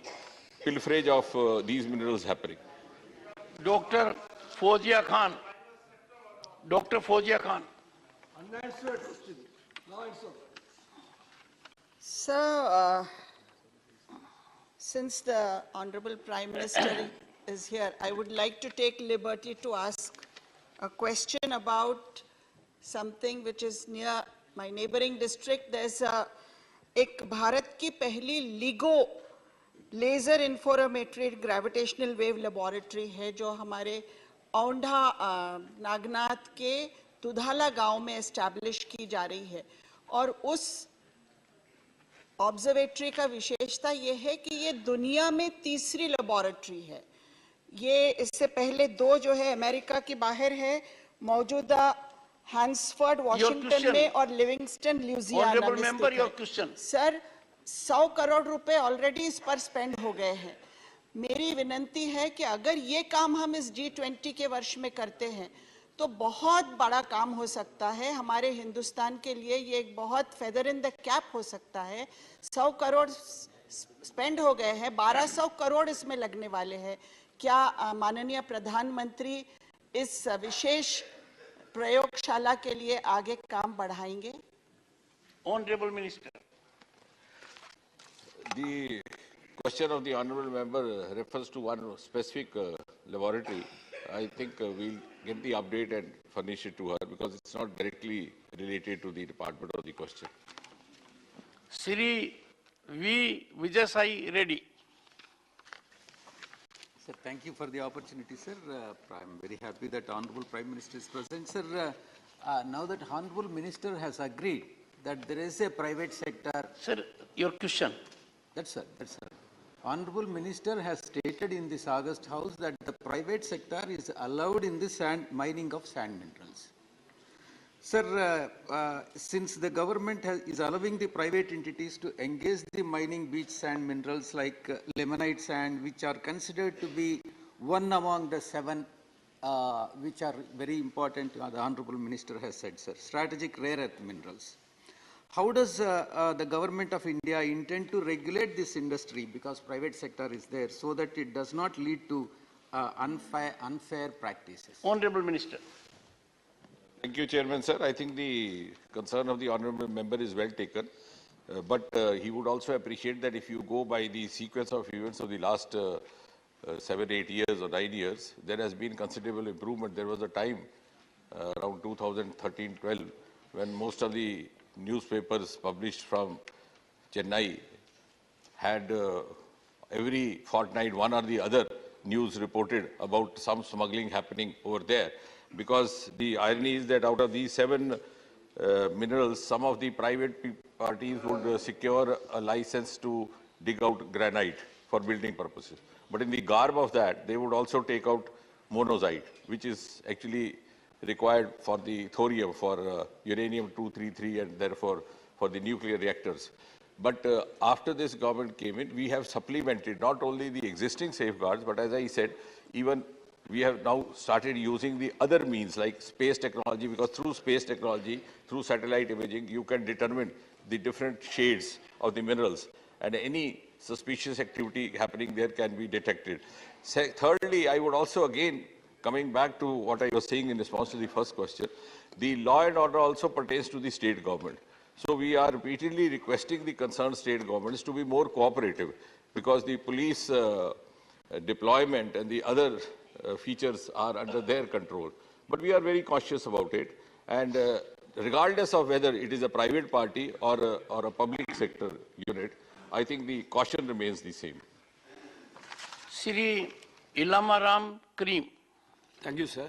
pilferage of these minerals happening. Dr. Fozia Khan. Dr. Fozia Khan. Unanswered question. Now answer. Sir, since the Honorable Prime Minister is here, I would like to take liberty to ask a question about something which is near my neighboring district. There's एक भारत की पहली LIGO laser interferometry gravitational wave laboratory है जो हमारे औंढा नागनाथ के तुधाला गांव में establish की जा रही है और उस ऑब्जर्वेटरी का विशेषता ये है कि ये दुनिया में तीसरी लेबोरेटरी है। ये इससे पहले 2 जो है अमेरिका की बाहर है, मौजूदा हैंसफोर्ड वॉशिंगटन में और लिविंगस्टन ल्यूजियाना में स्थित है। सर 100 करोड़ रुपए ऑलरेडी इस पर स्पेंड हो गए हैं। मेरी विनंती है कि अगर ये काम हम इस G20 के वर्ष में करते हैं तो बहुत बड़ा काम हो सकता है हमारे हिंदुस्तान के लिए। ये एक बहुत फेदर इन द कैप हो सकता है। 100 करोड़ स्पेंड हो गए हैं, 1200 करोड़ इसमें लगने वाले हैं। क्या माननीय प्रधानमंत्री इस विशेष प्रयोगशाला के लिए आगे काम बढ़ाएंगे? Honorable Minister. The question of the honourable member refers to one specific laboratory. I think we'll get the update and furnish it to her because it's not directly related to the department of the question. Sri V. Vijay Reddy. Sir, thank you for the opportunity, sir. I'm very happy that Honorable Prime Minister is present. Sir, now that Honorable Minister has agreed that there is a private sector... Sir, your question. That's sir. Honorable Minister has stated in this August House that the private sector is allowed in the mining of sand minerals. Sir, since the government is allowing the private entities to engage the mining beach sand minerals like limonite sand, which are considered to be one among the 7 which are very important, the Honorable Minister has said, sir, strategic rare earth minerals. How does the government of India intend to regulate this industry, because private sector is there, so that it does not lead to unfair practices? Honorable Minister. Thank you, Chairman, sir. I think the concern of the honourable member is well taken, but he would also appreciate that if you go by the sequence of events of the last 7, 8 years or 9 years, there has been considerable improvement. There was a time around 2013-12 when most of the newspapers published from Chennai had every fortnight one or the other news reported about some smuggling happening over there. Because the irony is that out of these 7 minerals, some of the private parties would secure a license to dig out granite for building purposes. But in the garb of that, they would also take out monazite, which is actually required for the thorium, for uranium-233, and therefore for the nuclear reactors. But after this government came in, we have supplemented not only the existing safeguards, but as I said, even we have now started using the other means like space technology, because through space technology, through satellite imaging, you can determine the different shades of the minerals, and any suspicious activity happening there can be detected. Thirdly, I would also again, coming back to what I was saying in response to the first question, the law and order also pertains to the state government. So we are repeatedly requesting the concerned state governments to be more cooperative, because the police deployment and the other features are under their control. But we are very cautious about it, and regardless of whether it is a private party or a public sector unit, I think the caution remains the same. Sri Ilamaram Karim. Thank you, sir.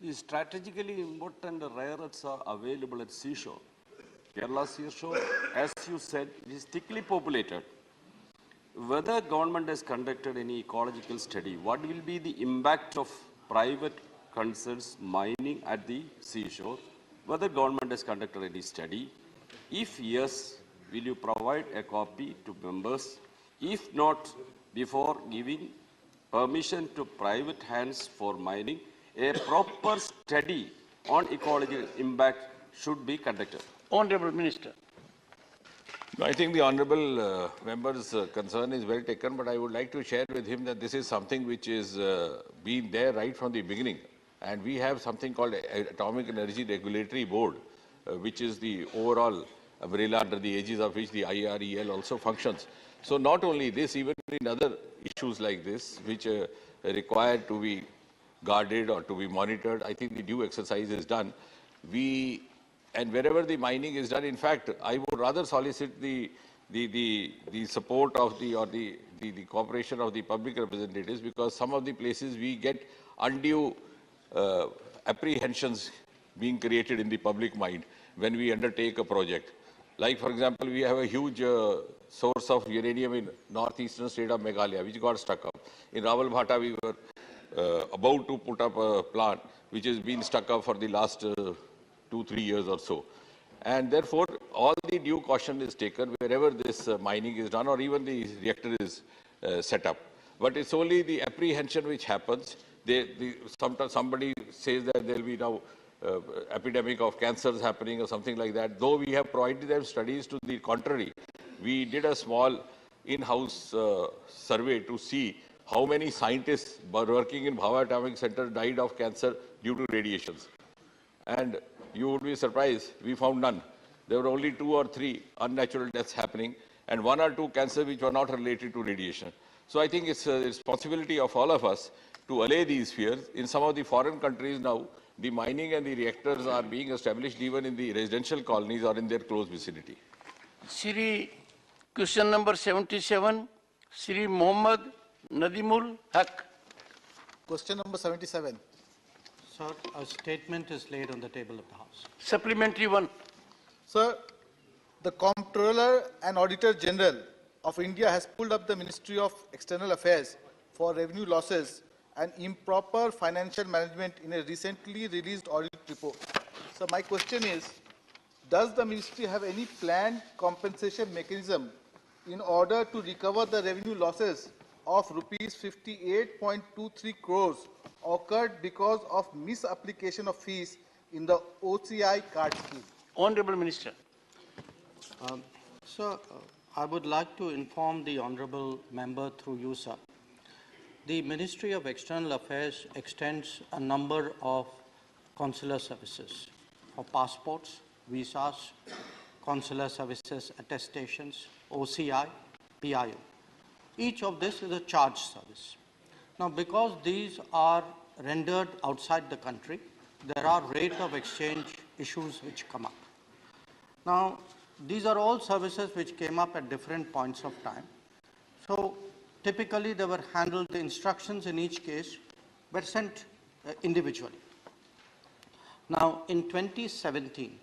The strategically important rare earths are available at seashore. Kerala seashore, as you said, is thickly populated. Whether government has conducted any ecological study, what will be the impact of private concerns mining at the seashore? Whether government has conducted any study? If yes, will you provide a copy to members? If not, before giving permission to private hands for mining, a proper study on ecological impact should be conducted. Honorable Minister. I think the honourable member's concern is well taken, but I would like to share with him that this is something which is been there right from the beginning. And we have something called Atomic Energy Regulatory Board, which is the overall umbrella under the aegis of which the IREL also functions. So not only this, even in other issues like this, which require to be guarded or to be monitored, I think the due exercise is done. And wherever the mining is done, in fact, I would rather solicit the support of the cooperation of the public representatives, because some of the places we get undue apprehensions being created in the public mind when we undertake a project. Like, for example, we have a huge source of uranium in northeastern state of Meghalaya, which got stuck up. In Rawalbhata, we were about to put up a plant which has been stuck up for the last 2-3 years or so. And therefore, all the due caution is taken wherever this mining is done, or even the reactor is set up. But it's only the apprehension which happens. Sometimes somebody says that there will be now epidemic of cancers happening or something like that. Though we have provided them studies to the contrary, we did a small in-house survey to see how many scientists working in Bhava Atomic Center died of cancer due to radiations. And you would be surprised, we found none. There were only 2 or 3 unnatural deaths happening, and 1 or 2 cancers which were not related to radiation. So I think it's a responsibility of all of us to allay these fears. In some of the foreign countries now, the mining and the reactors are being established even in the residential colonies or in their close vicinity. Shri, question number 77, Shri Mohammad Nadimul Haq. Question number 77. Sir, a statement is laid on the table of the House. Supplementary one. Sir, the Comptroller and Auditor General of India has pulled up the Ministry of External Affairs for revenue losses and improper financial management in a recently released audit report. So my question is, does the ministry have any planned compensation mechanism in order to recover the revenue losses of rupees 58.23 crores occurred because of misapplication of fees in the OCI card scheme? Honorable Minister. Sir, I would like to inform the honorable member through you, sir. The Ministry of External Affairs extends a number of consular services for passports, visas, consular services, attestations, OCI, PIO. Each of this is a charged service. Now, because these are rendered outside the country, there are rate of exchange issues which come up. Now, these are all services which came up at different points of time. So, typically they were handled, the instructions in each case were sent individually. Now, in 2017,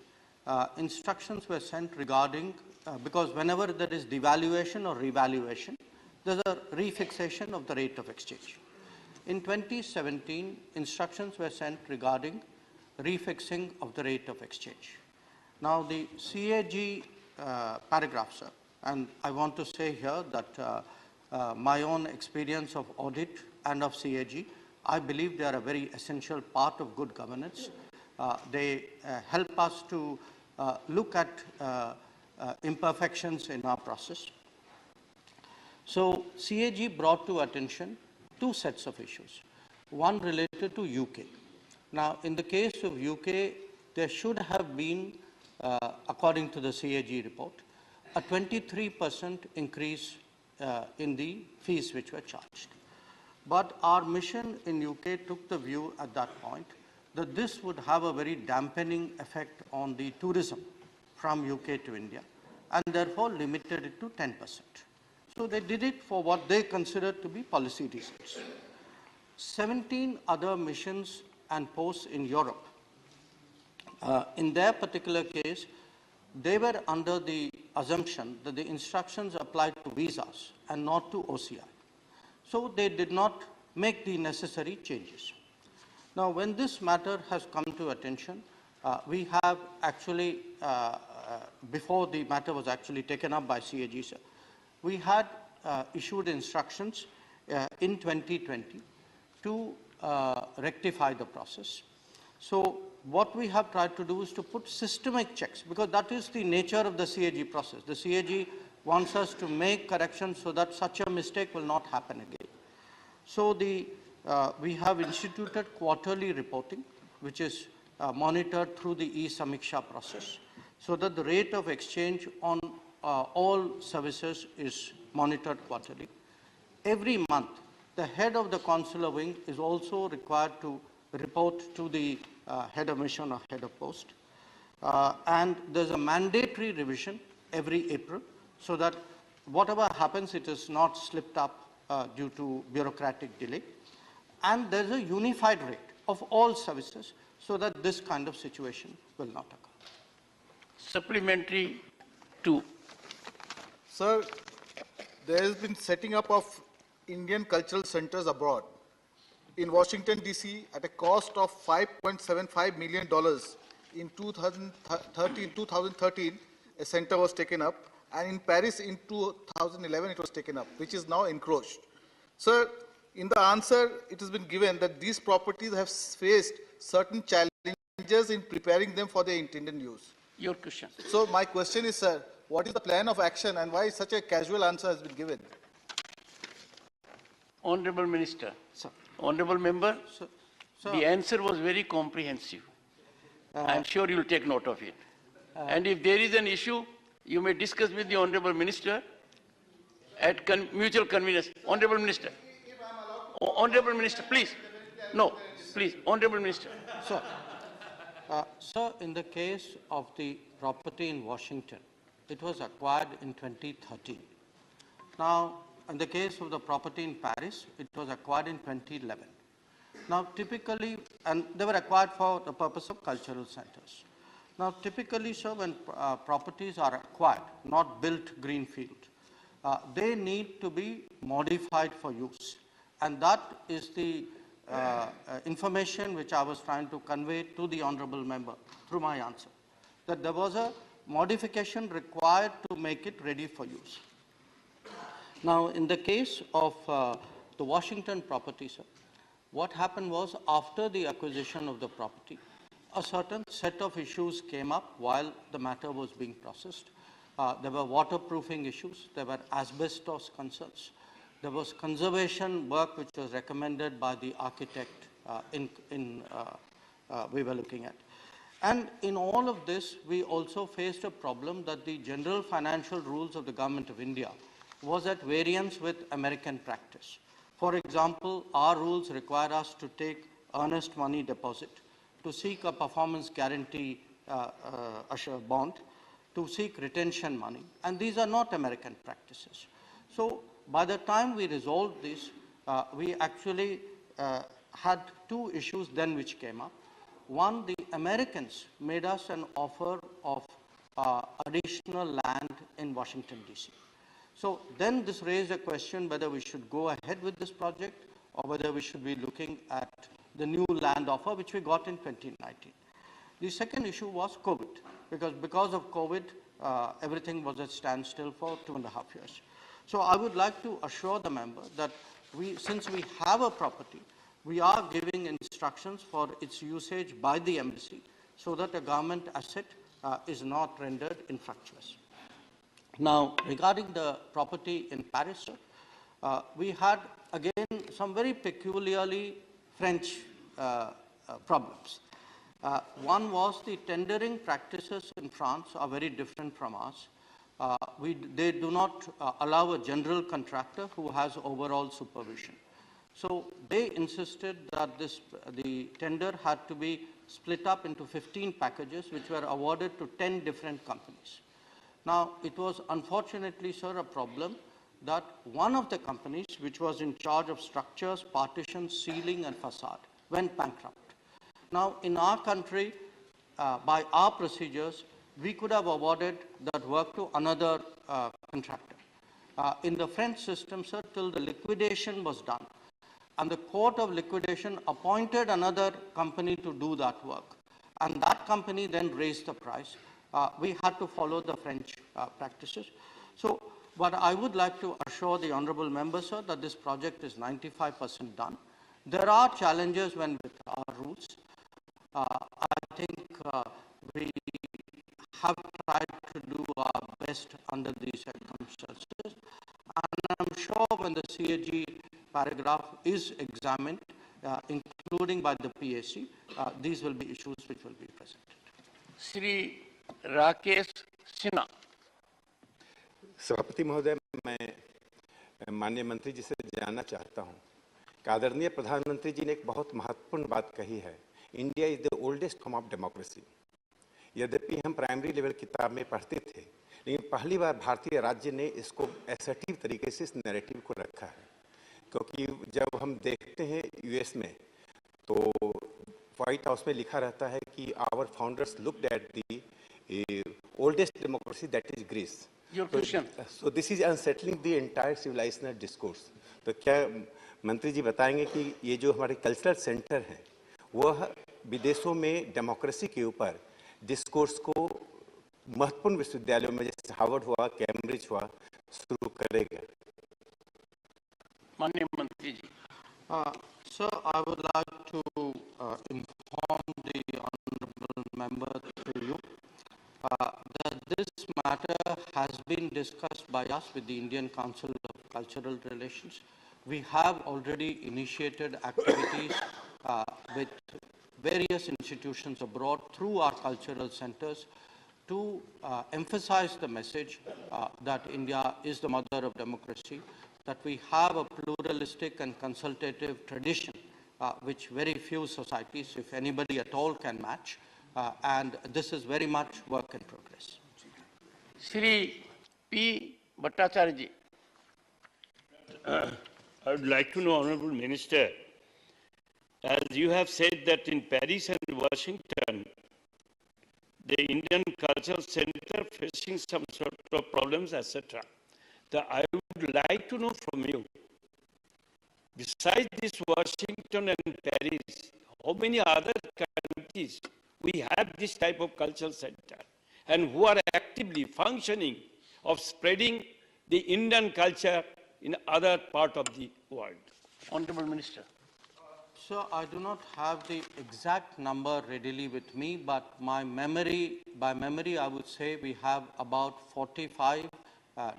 instructions were sent regarding, because whenever there is devaluation or revaluation, there's a refixation of the rate of exchange. In 2017, instructions were sent regarding refixing of the rate of exchange. Now, the CAG paragraph, sir, and I want to say here that my own experience of audit and of CAG, I believe they are a very essential part of good governance. They help us to look at imperfections in our process. So, CAG brought to attention two sets of issues. One related to UK. Now, in the case of UK, there should have been, according to the CAG report, a 23% increase in the fees which were charged. But our mission in UK took the view at that point that this would have a very dampening effect on the tourism from UK to India, and therefore limited it to 10%. So they did it for what they considered to be policy reasons. 17 other missions and posts in Europe, in their particular case, they were under the assumption that the instructions applied to visas and not to OCI. So they did not make the necessary changes. Now, when this matter has come to attention, we have actually, before the matter was actually taken up by CAG, sir, we had issued instructions in 2020 to rectify the process. So what we have tried to do is to put systemic checks, because that is the nature of the CAG process. The CAG wants us to make corrections so that such a mistake will not happen again. So we have instituted quarterly reporting, which is monitored through the e-Samiksha process, so that the rate of exchange on all services is monitored quarterly. Every month, the head of the consular wing is also required to report to the head of mission or head of post. And there's a mandatory revision every April, so that whatever happens, it is not slipped up due to bureaucratic delay. And there's a unified rate of all services, so that this kind of situation will not occur. Supplementary 2. Sir, there has been setting up of Indian cultural centers abroad. In Washington, D.C., at a cost of $5.75 million in 2013, a center was taken up, and in Paris in 2011, it was taken up, which is now encroached. Sir, in the answer, it has been given that these properties have faced certain challenges in preparing them for their intended use. Your question. So my question is, sir, what is the plan of action and why such a casual answer has been given? Honorable Minister. Sir. Honorable Member, Sir. The answer was very comprehensive. I'm sure you'll take note of it. And if there is an issue, you may discuss with the Honorable Minister at mutual convenience. Honorable Minister. Honorable Minister, please. No, please. Honorable Minister. Sir, sir, in the case of the property in Washington, it was acquired in 2013. Now, in the case of the property in Paris, it was acquired in 2011. Now, typically, and they were acquired for the purpose of cultural centers. Now, typically, sir, when properties are acquired, not built greenfield, they need to be modified for use. And that is the information which I was trying to convey to the honorable member through my answer, that there was a modification required to make it ready for use. Now, in the case of the Washington property, sir, what happened was after the acquisition of the property, a certain set of issues came up while the matter was being processed. There were waterproofing issues, there were asbestos concerns, there was conservation work which was recommended by the architect we were looking at. And in all of this, we also faced a problem that the general financial rules of the Government of India was at variance with American practice. For example, our rules require us to take earnest money deposit, to seek a performance guarantee bond, to seek retention money, and these are not American practices. So by the time we resolved this, we actually had two issues then which came up. One, the Americans made us an offer of additional land in Washington, D.C. So then this raised a question whether we should go ahead with this project or whether we should be looking at the new land offer which we got in 2019. The second issue was COVID, because of COVID, everything was at standstill for 2.5 years. So I would like to assure the member that since we have a property, we are giving instructions for its usage by the embassy so that a government asset is not rendered infructuous. Now, regarding the property in Paris, sir, we had again some very peculiarly French problems. One was the tendering practices in France are very different from ours. They do not allow a general contractor who has overall supervision. So they insisted that the tender had to be split up into 15 packages which were awarded to 10 different companies. Now, it was unfortunately, sir, a problem that one of the companies which was in charge of structures, partitions, ceiling and facade went bankrupt. Now, in our country, by our procedures, we could have awarded that work to another contractor. In the French system, sir, till the liquidation was done, and the court of liquidation appointed another company to do that work, and that company then raised the price. We had to follow the French practices. So, but I would like to assure the honorable member, sir, that this project is 95% done. There are challenges with our rules. I think we have tried to do our best under these circumstances. And I'm sure when the CAG paragraph is examined, including by the PAC, these will be issues which will be presented. Sri Rakesh Sinha. सभापति महोदय, मैं माननीय मंत्री जी से जानना चाहता हूं कि आदरणीय प्रधानमंत्री जी ने एक बहुत महत्वपूर्ण बात कही है, India is the oldest form of democracy. यद्यपि हम प्राइमरी लेवल किताब में पढ़ते थे, लेकिन पहली बार भारतीय राज्य ने इसको असर्टिव तरीके से इस नैरेटिव को रखा है, क्योंकि जब हम देखते हैं यूएस में तो व्हाइट हाउस में लिखा रहता है कि our founders looked at the oldest democracy, that is Greece. Your question. So this is unsettling the entire civilizational discourse. तो क्या मंत्री जी बताएंगे कि ये जो हमारे कल्चरल सेंटर हैं, वह विदेशों में डेमोक्रेसी के ऊपर डिस्कोर्स को महत्वपूर्ण विश्वविद्यालयों में जैसे हार्वर्ड हुआ, कैम्ब्रिज हुआ, शुरू करेगा? माननीय मंत्री जी. Sir, I would like to inform the honorable member through you that this matter has been discussed by us with the Indian Council of Cultural Relations. We have already initiated activities with various institutions abroad through our cultural centers to emphasize the message that India is the mother of democracy, that we have a pluralistic and consultative tradition which very few societies, if anybody at all, can match. And this is very much work in progress. Shri P. Bhattacharya ji. I would like to know, Honorable Minister, as you have said that in Paris and Washington, the Indian Cultural Center facing some sort of problems, etc. I would like to know from you, besides this Washington and Paris, how many other countries we have this type of cultural center and who are actively functioning of spreading the Indian culture in other part of the world? Honorable Minister. So I do not have the exact number readily with me, but by memory, I would say we have about 45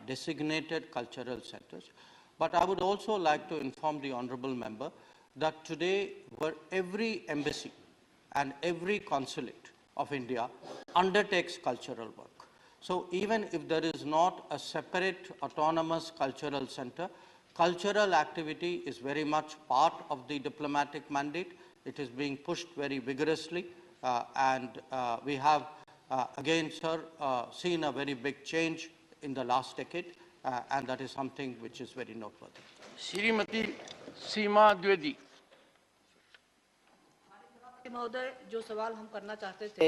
designated cultural centers. But I would also like to inform the honorable member that today every embassy and every consulate of India undertakes cultural work. So even if there is not a separate autonomous cultural center, cultural activity is very much part of the diplomatic mandate. It is being pushed very vigorously and we have again, sir, seen a very big change in the last decade and that is something which is very noteworthy. Shrimati Seema Dwivedi. महोदय, जो सवाल हम करना चाहते थे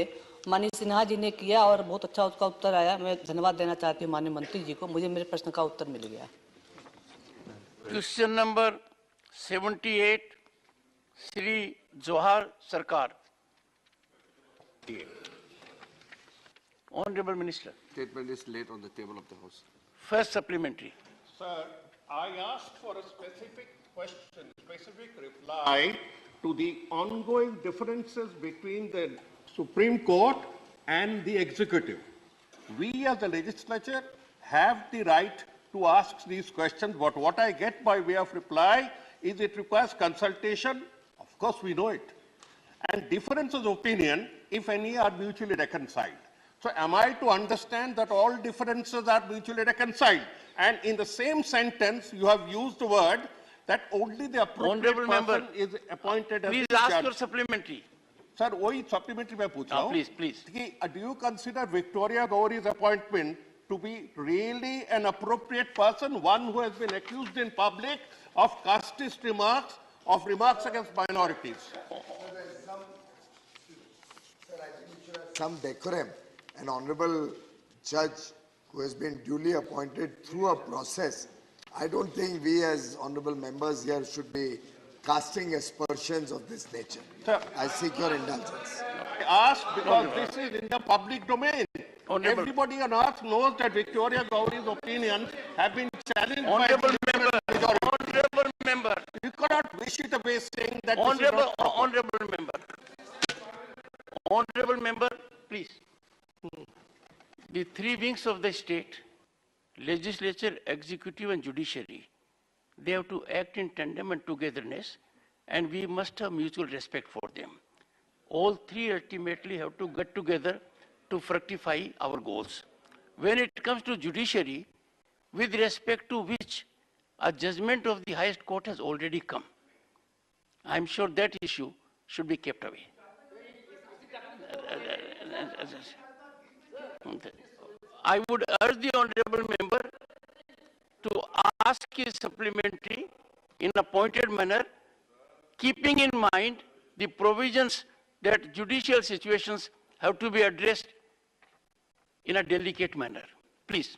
माननीय सिन्हा जी ने किया और बहुत अच्छा उसका उत्तर आया। मैं धन्यवाद देना चाहती हूँ माननीय मंत्री जी को, मुझे मेरे प्रश्न का उत्तर मिल गया। Question number 78, Shri Johar Sarkar. Honorable Minister. Statement is laid on the table of the House. First supplementary. Sir, I asked for a specific question, specific reply to the ongoing differences between the Supreme Court and the executive. We as the legislature have the right to ask these questions, but what I get by way of reply is it requires consultation. Of course, we know it. And differences of opinion, if any, are mutually reconciled. So am I to understand that all differences are mutually reconciled? And in the same sentence, you have used the word that only the appropriate person is appointed as the judge. Please ask your supplementary. Sir, वही supplementary मैं पूछ रहा हूँ. Please. Do you consider Victoria Gowrie's appointment to be really an appropriate person, one who has been accused in public of casteist remarks, of remarks against minorities? Some decorum. An honorable judge who has been duly appointed through a process. I don't think we as honorable members here should be casting aspersions of this nature. Sir, I seek your indulgence. I ask because this is in the public domain. Everybody on earth knows that Victoria Gowrie's opinions have been challenged by the majority. Honorable member. You cannot wish it away saying that Honorable member, please. The three wings of the state, legislature, executive and judiciary, they have to act in tandem and togetherness, and we must have mutual respect for them. All three ultimately have to get together to fructify our goals. When it comes to judiciary, with respect to which a judgment of the highest court has already come, I'm sure that issue should be kept away. I would urge the honorable member to ask his supplementary in a pointed manner, keeping in mind the provisions that judicial situations have to be addressed in a delicate manner. Please.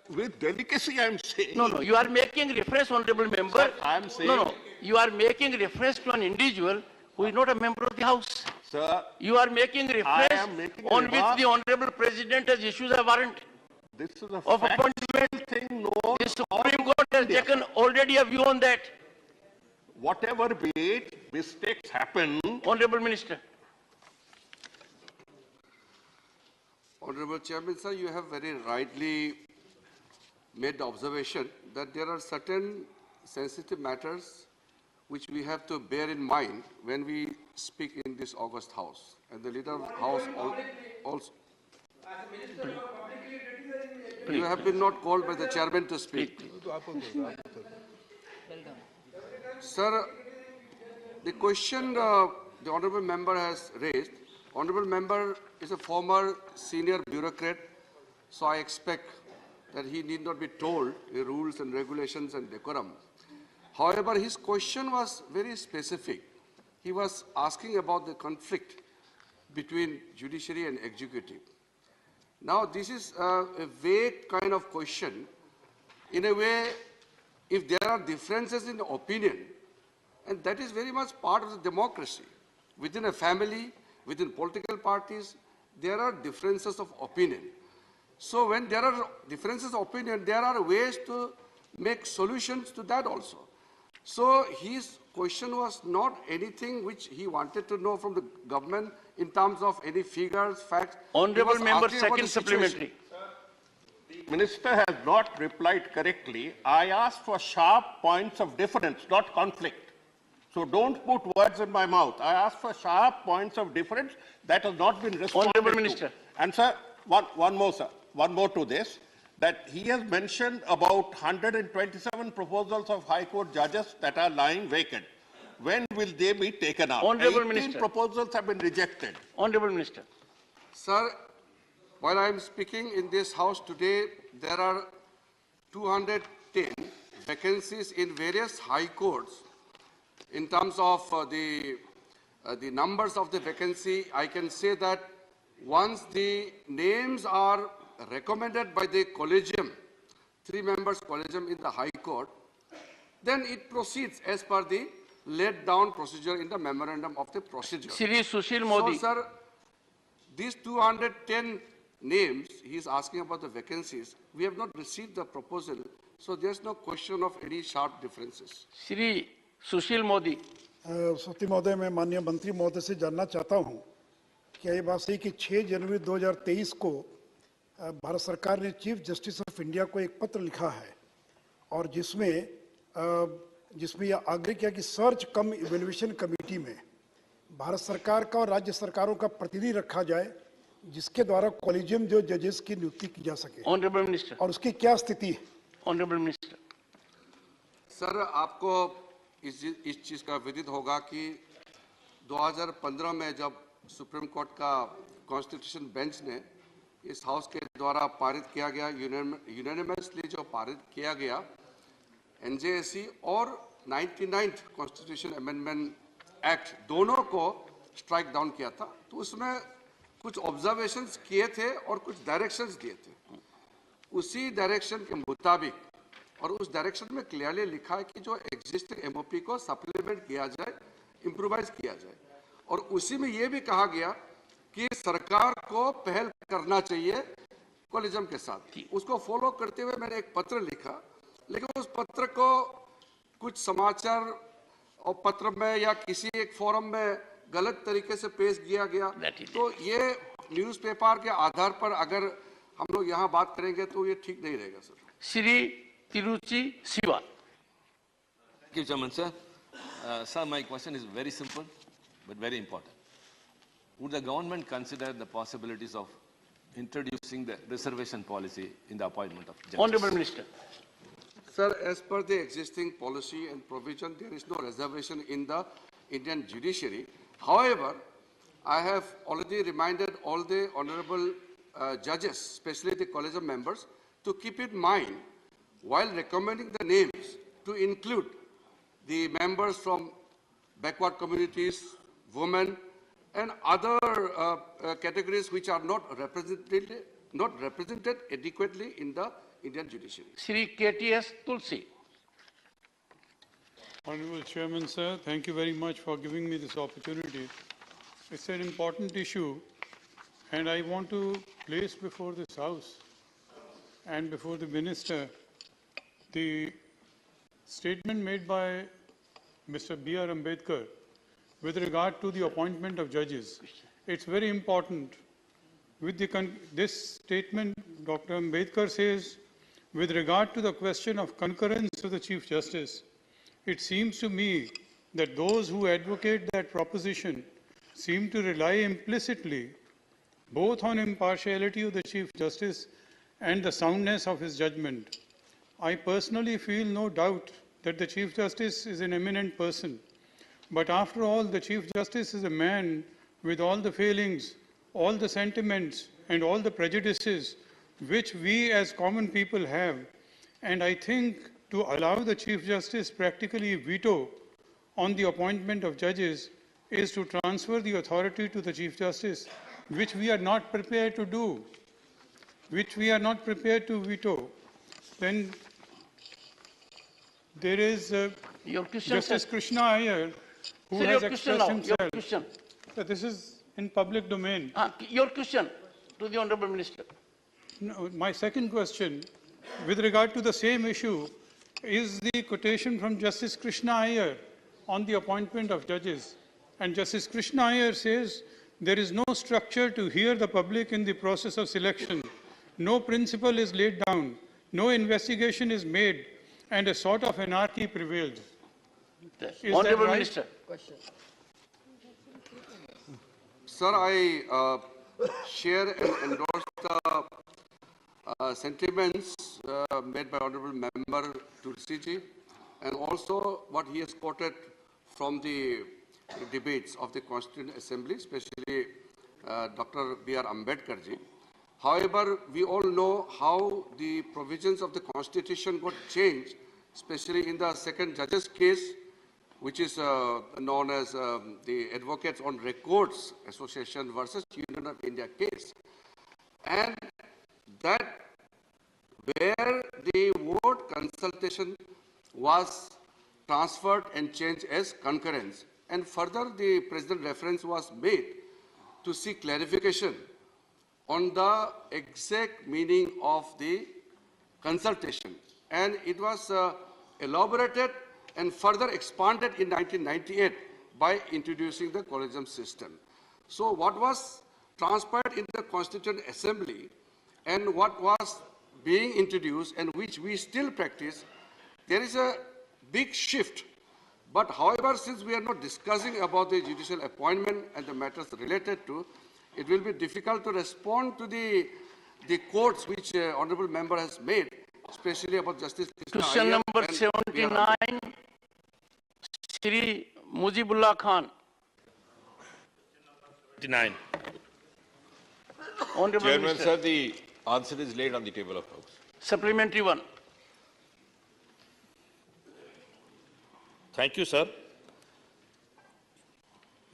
With delicacy, I'm saying. No, you are making reference, honorable member. Sir, I'm saying. No, you are making reference to an individual who is not a member of the House. Sir, you are making reference on which the honorable president has issued a warrant this is a of appointment. Thing known the Supreme Court has taken already a view on that. Whatever be it, mistakes happen. Honorable Minister. Honorable Chairman, sir, you have very rightly made the observation that there are certain sensitive matters which we have to bear in mind when we speak in this August House. And the leader of the House also. You have been not called by the chairman to speak. Sir, the question the honorable member has raised, honorable member is a former senior bureaucrat So I expect that he need not be told the rules and regulations and decorum. However, his question was very specific. He was asking about the conflict between judiciary and executive. Now, this is a vague kind of question. In a way, if there are differences in opinion, and that is very much part of the democracy. Within a family, within political parties, there are differences of opinion. So when there are differences of opinion, there are ways to make solutions to that also. So his question was not anything which he wanted to know from the government in terms of any figures, facts. Honourable Member, second supplementary. The Minister has not replied correctly. I asked for sharp points of difference, not conflict. So don't put words in my mouth. I asked for sharp points of difference. That has not been responded Honourable to. Minister. And sir, one more, sir. One more to this, that he has mentioned about 127 proposals of High Court judges that are lying vacant. When will they be taken up? Honourable 18 Minister. proposals have been rejected. Honourable Minister. Sir, while I am speaking in this House today, there are 210 vacancies in various High Courts. In terms of the numbers of the vacancy, I can say that once the names are recommended by the collegium, 3 members collegium in the High Court, then it proceeds as per the laid down procedure in the memorandum of the procedure. Shri Sushil Modi. So, sir, these 210 names, he is asking about the vacancies. We have not received the proposal, so there's no question of any sharp differences. Shri Sushil Modi. सती महोदय, मैं माननीय मंत्री महोदय से जानना चाहता हूं कि ये बात सही कि 6 जनवरी 2023 को भारत सरकार ने चीफ जस्टिस ऑफ इंडिया को एक पत्र लिखा है और जिसमें यह आग्रह किया कि सर्च कम इवैल्यूएशन कमेटी में भारत सरकार का और राज्य सरकारों का प्रतिनिधि रखा जाए, जिसके द्वारा कॉलेजियम जो जजेस की नियुक्ति की जा सके। Honourable minister. और उसकी क्या स्थिति है? Honourable minister. सर, आपको इस चीज का विदित होगा कि 2015 में जब सुप्रीम कोर्ट का कॉन्स्टिट्यूशन बेंच ने इस हाउस के द्वारा पारित किया गया, यूनानिमसली जो पारित किया गया एनजेएसी और 99th कॉन्स्टिट्यूशन अमेंडमेंट एक्ट दोनों को स्ट्राइक डाउन किया था, तो उसमें कुछ ऑब्जर्वेशंस किए थे और कुछ डायरेक्शंस दिए थे। उसी डायरेक्शन के मुताबिक और उस डायरेक्शन में क्लियरली लिखा है कि जो एग्जिस्टिंग एमओपी को सप्लीमेंट किया जाए, इम्प्रोवाइज किया जाए, और उसी में ये भी कहा गया कि सरकार को पहल करना चाहिए कॉलेजियम के साथ। उसको फॉलो करते हुए मैंने एक पत्र लिखा, लेकिन उस पत्र को कुछ समाचार और पत्र में या किसी एक फोरम में गलत तरीके से पेश किया गया, तो ये न्यूज़पेपर के आधार पर अगर हम लोग यहाँ बात करेंगे तो ये ठीक नहीं रहेगा sir. Shri Tiruchi Shiva. Thank you, Chairman, sir. Sir, my question is very simple but very important. Would the government consider the possibilities of introducing the reservation policy in the appointment of judges? Honourable Minister. Sir, as per the existing policy and provision, there is no reservation in the Indian judiciary. However, I have already reminded all the honourable judges, especially the collegium members, to keep in mind while recommending the names to include the members from backward communities, women, and other categories which are not represented adequately in the Indian judiciary. Shri KTS Tulsi. Honorable Chairman, sir, thank you very much for giving me this opportunity. It's an important issue, and I want to place before this House and before the Minister the statement made by Mr. B.R. Ambedkar with regard to the appointment of judges. It's very important. With this statement, Dr. Ambedkar says, with regard to the question of concurrence of the Chief Justice, it seems to me that those who advocate that proposition seem to rely implicitly both on impartiality of the Chief Justice and the soundness of his judgment. I personally feel no doubt that the Chief Justice is an eminent person, but after all, the Chief Justice is a man with all the failings, all the sentiments, and all the prejudices which we as common people have. And I think to allow the Chief Justice practically veto on the appointment of judges is to transfer the authority to the Chief Justice, which we are not prepared to do, which we are not prepared to veto. Then there is Justice Krishna Iyer, who has expressed himself. So this is in public domain. Your question to the Honorable Minister. No, my second question, with regard to the same issue, is the quotation from Justice Krishna Iyer on the appointment of judges. And Justice Krishna Iyer says, there is no structure to hear the public in the process of selection. No principle is laid down. No investigation is made. And a sort of anarchy prevailed. Is Honorable that right? Minister. Sir, I share and endorse the sentiments made by Honorable Member Tulsiji, and also what he has quoted from the debates of the Constituent Assembly, especially Dr. B.R. Ambedkar ji. However, we all know how the provisions of the Constitution got changed, especially in the second judge's case, which is known as the Advocates on Records Association versus Union of India case. And that where the word consultation was transferred and changed as concurrence. And further, the President reference was made to seek clarification on the exact meaning of the consultation. And it was elaborated and further expanded in 1998 by introducing the collegium system. So what was transpired in the Constituent Assembly and what was being introduced and which we still practice, there is a big shift. But however, since we are not discussing about the judicial appointment and the matters related to, it will be difficult to respond to the quotes which Honorable Member has made, especially about Justice Krishna Question Iyer number and 79, Shri Mujibullah Khan. 79. Honorable Chairman, Minister. sir, the answer is laid on the table of House. Supplementary one. Thank you sir.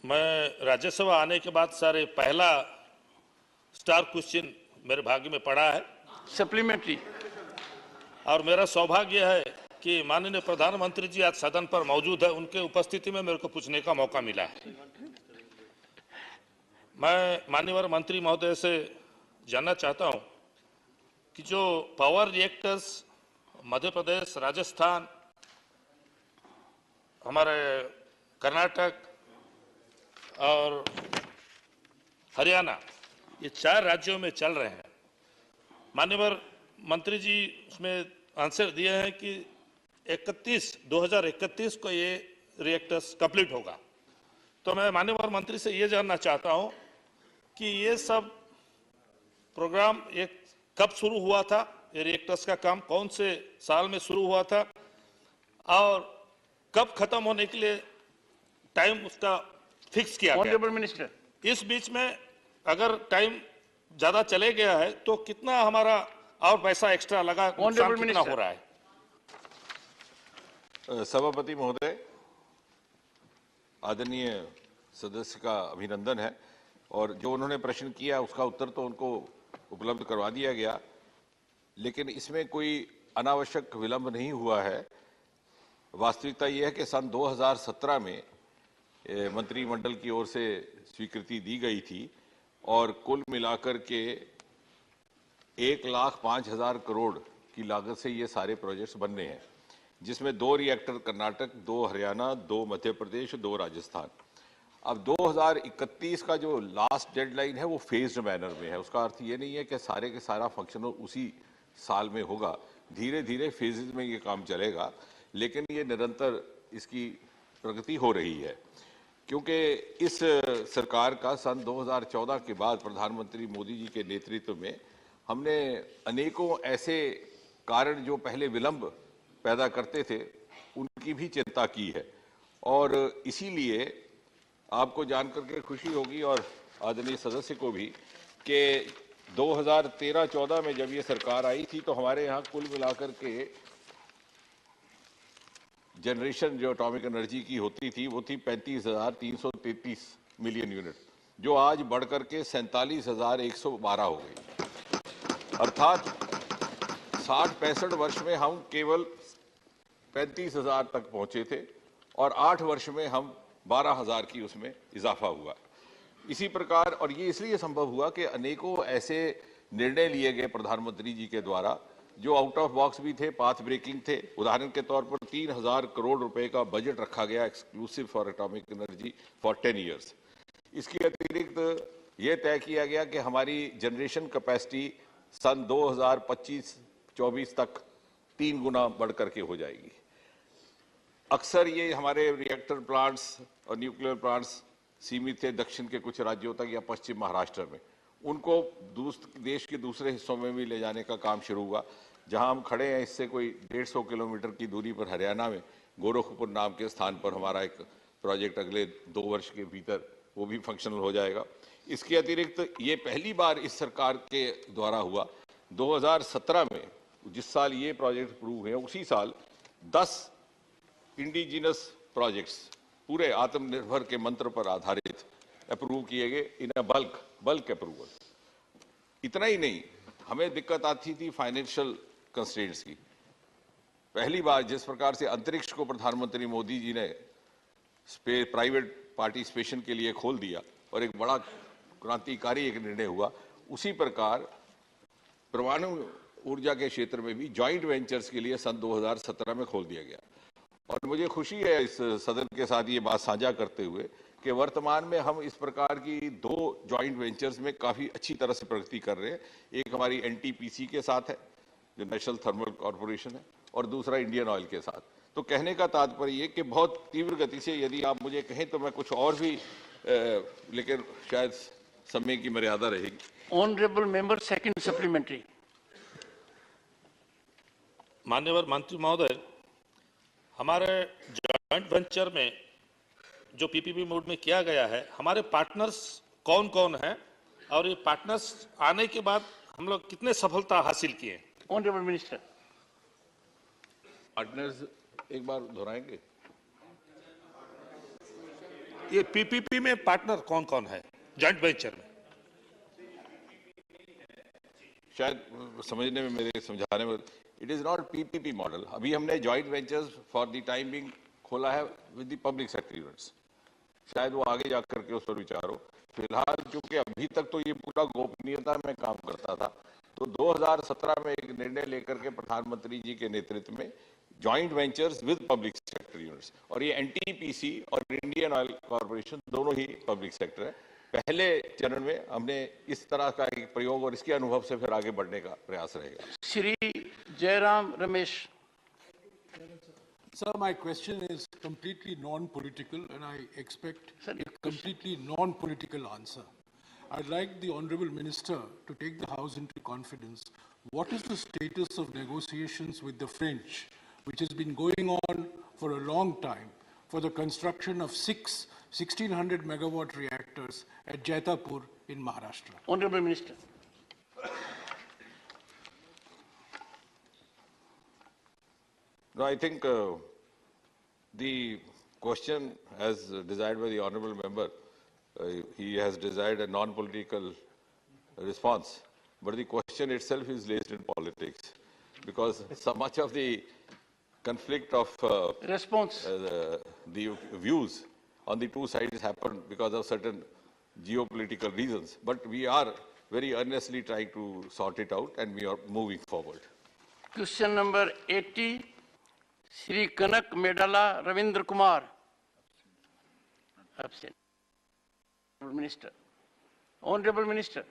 मैं राज्यसभा आने के बाद sir ये पहला star question मेरे भाग्य में पड़ा है। सप्लीमेंट्री। और मेरा सौभाग्य है कि माननीय प्रधानमंत्री जी आज सदन पर मौजूद है, उनके उपस्थिति में मेरे को पूछने का मौका मिला है। मैं माननीय मंत्री महोदय से जानना चाहता हूं कि जो पावर रिएक्टर्स मध्य प्रदेश, राजस्थान, हमारे कर्नाटक और हरियाणा, ये 4 राज्यों में चल रहे हैं। माननीय मंत्री जी उसमें आंसर दिए हैं कि 2031 को ये रिएक्टर्स कंप्लीट होगा। तो मैं माननीय मंत्री से ये जानना चाहता हूं कि ये सब प्रोग्राम कब शुरू हुआ था, ये रिएक्टर्स का काम कौन से साल में शुरू हुआ था और कब खत्म होने के लिए टाइम उसका फिक्स किया गया। ऑनरेबल मिनिस्टर, इस बीच में अगर टाइम ज्यादा चले गया है तो कितना हमारा और पैसा एक्स्ट्रा लगा, नुकसान कितना हो रहा है? सभापति महोदय, आदरणीय सदस्य का अभिनंदन है और जो उन्होंने प्रश्न किया उसका उत्तर तो उनको उपलब्ध करवा दिया गया, लेकिन इसमें कोई अनावश्यक विलंब नहीं हुआ है। वास्तविकता यह है कि सन 2017 में मंत्रिमंडल की ओर से स्वीकृति दी गई थी और कुल मिलाकर के 1,05,000 करोड़ की लागत से ये सारे प्रोजेक्ट्स बनने हैं, जिसमें 2 रिएक्टर कर्नाटक, 2 हरियाणा, 2 मध्य प्रदेश, 2 राजस्थान। अब 2031 का जो लास्ट डेडलाइन है वो फेज्ड मैनर में है। उसका अर्थ ये नहीं है कि सारे के सारा फंक्शनल उसी साल में होगा, धीरे धीरे फेजेज में ये काम चलेगा, लेकिन ये निरंतर इसकी प्रगति हो रही है। क्योंकि इस सरकार का सन 2014 के बाद प्रधानमंत्री मोदी जी के नेतृत्व में हमने अनेकों ऐसे कारण जो पहले विलंब पैदा करते थे उनकी भी चिंता की है और इसीलिए आपको जानकर के खुशी होगी और आदरणीय सदस्य को भी कि 2013-14 में जब ये सरकार आई थी तो हमारे यहाँ कुल मिलाकर के जनरेशन जो एटॉमिक एनर्जी की होती थी वो थी 35,333 मिलियन यूनिट, जो आज बढ़कर के 47,112 हो गई। अर्थात 60-65 वर्ष में हम केवल 35,000 तक पहुंचे थे और 8 वर्ष में हम 12,000 की उसमें इजाफा हुआ। इसी प्रकार, और ये इसलिए संभव हुआ कि अनेकों ऐसे निर्णय लिए गए प्रधानमंत्री जी के द्वारा जो आउट ऑफ बॉक्स भी थे, पाथ ब्रेकिंग थे। उदाहरण के तौर पर 3,000 करोड़ रुपए का बजट रखा गया exclusive for atomic energy for 10 years. इसके अतिरिक्त ये तय किया गया कि हमारी जनरेशन कैपेसिटी सन 2025-24 तक 3 गुना बढ़ करके हो जाएगी। अक्सर ये हमारे रिएक्टर प्लांट्स और न्यूक्लियर प्लांट्स सीमित थे दक्षिण के कुछ राज्यों तक या पश्चिम महाराष्ट्र में, उनको देश के दूसरे हिस्सों में भी ले जाने का काम शुरू हुआ। जहां हम खड़े हैं इससे कोई 150 किलोमीटर की दूरी पर हरियाणा में गोरखपुर नाम के स्थान पर हमारा एक प्रोजेक्ट अगले 2 वर्ष के भीतर वो भी फंक्शनल हो जाएगा। इसके अतिरिक्त ये पहली बार इस सरकार के द्वारा हुआ 2017 में, जिस साल ये प्रोजेक्ट अप्रूव हुए उसी साल 10 इंडिजिनस प्रोजेक्ट्स पूरे आत्मनिर्भर के मंत्र पर आधारित अप्रूव किए गए इन बल्क अप्रूवल। इतना ही नहीं, हमें दिक्कत आती थी फाइनेंशियल कंस्ट्रेंट्स की। पहली बार जिस प्रकार से अंतरिक्ष को प्रधानमंत्री मोदी जी ने प्राइवेट पार्टिसिपेशन के लिए खोल दिया और एक बड़ा क्रांतिकारी एक निर्णय हुआ, उसी प्रकार परमाणु ऊर्जा के क्षेत्र में भी जॉइंट वेंचर्स के लिए सन 2017 में खोल दिया गया। और मुझे खुशी है इस सदन के साथ ये बात साझा करते हुए कि वर्तमान में हम इस प्रकार की 2 जॉइंट वेंचर्स में काफी अच्छी तरह से प्रगति कर रहे हैं। एक हमारी एनटीपीसी के साथ है जो नेशनल थर्मल कॉर्पोरेशन है, और दूसरा इंडियन ऑयल के साथ। तो कहने का तात्पर्य ये कि बहुत तीव्र गति से, यदि आप मुझे कहें तो मैं कुछ और भी लेकिन शायद समय की मर्यादा रहेगी। Honourable member second supplementary. माननीय मंत्री महोदय, हमारे जॉइंट वेंचर में जो पीपीपी मोड में किया गया है, हमारे पार्टनर्स कौन कौन हैं और ये पार्टनर्स आने के बाद हम लोग कितने सफलता हासिल किए? Honourable minister. पार्टनर्स एक बार दोहराएंगे? ये पीपीपी में पार्टनर कौन कौन है जॉइंट वेंचर में? शायद समझने में, मेरे समझाने में, it is not PPP model. अभी हमने joint ventures for the time being खोला है with the public sector units. शायद वो आगे जाकर के उस पर विचार हो। फिलहाल चूंकि अभी तक तो ये पूरा गोपनीयता में काम करता था, तो 2017 में एक निर्णय लेकर के प्रधानमंत्री जी के नेतृत्व में joint ventures with public sector units, और ये एनटीपीसी और इंडियन ऑयल कॉर्पोरेशन दोनों ही पब्लिक सेक्टर है। पहले चरण में हमने इस तरह का एक प्रयोग और इसके अनुभव से फिर आगे बढ़ने का प्रयास रहेगा। Shri Jairam Ramesh. Sir, my question is completely non-political and I expect a completely non-political answer. I'd like the Honourable Minister to take the House into confidence. What is the status of negotiations with the French, which has been going on for a long time, for the construction of 6 1,600 megawatt reactors at Jaitapur in Maharashtra? Honourable Minister. No, I think the question, as desired by the honourable member, he has desired a non-political response. But the question itself is laced in politics, because so much of the conflict of the views on the two sides happened because of certain geopolitical reasons. But we are very earnestly trying to sort it out, and we are moving forward. Question number 80, Shri Kanak Medala Ravindra Kumar. Absent. Honourable Minister. Honourable Minister.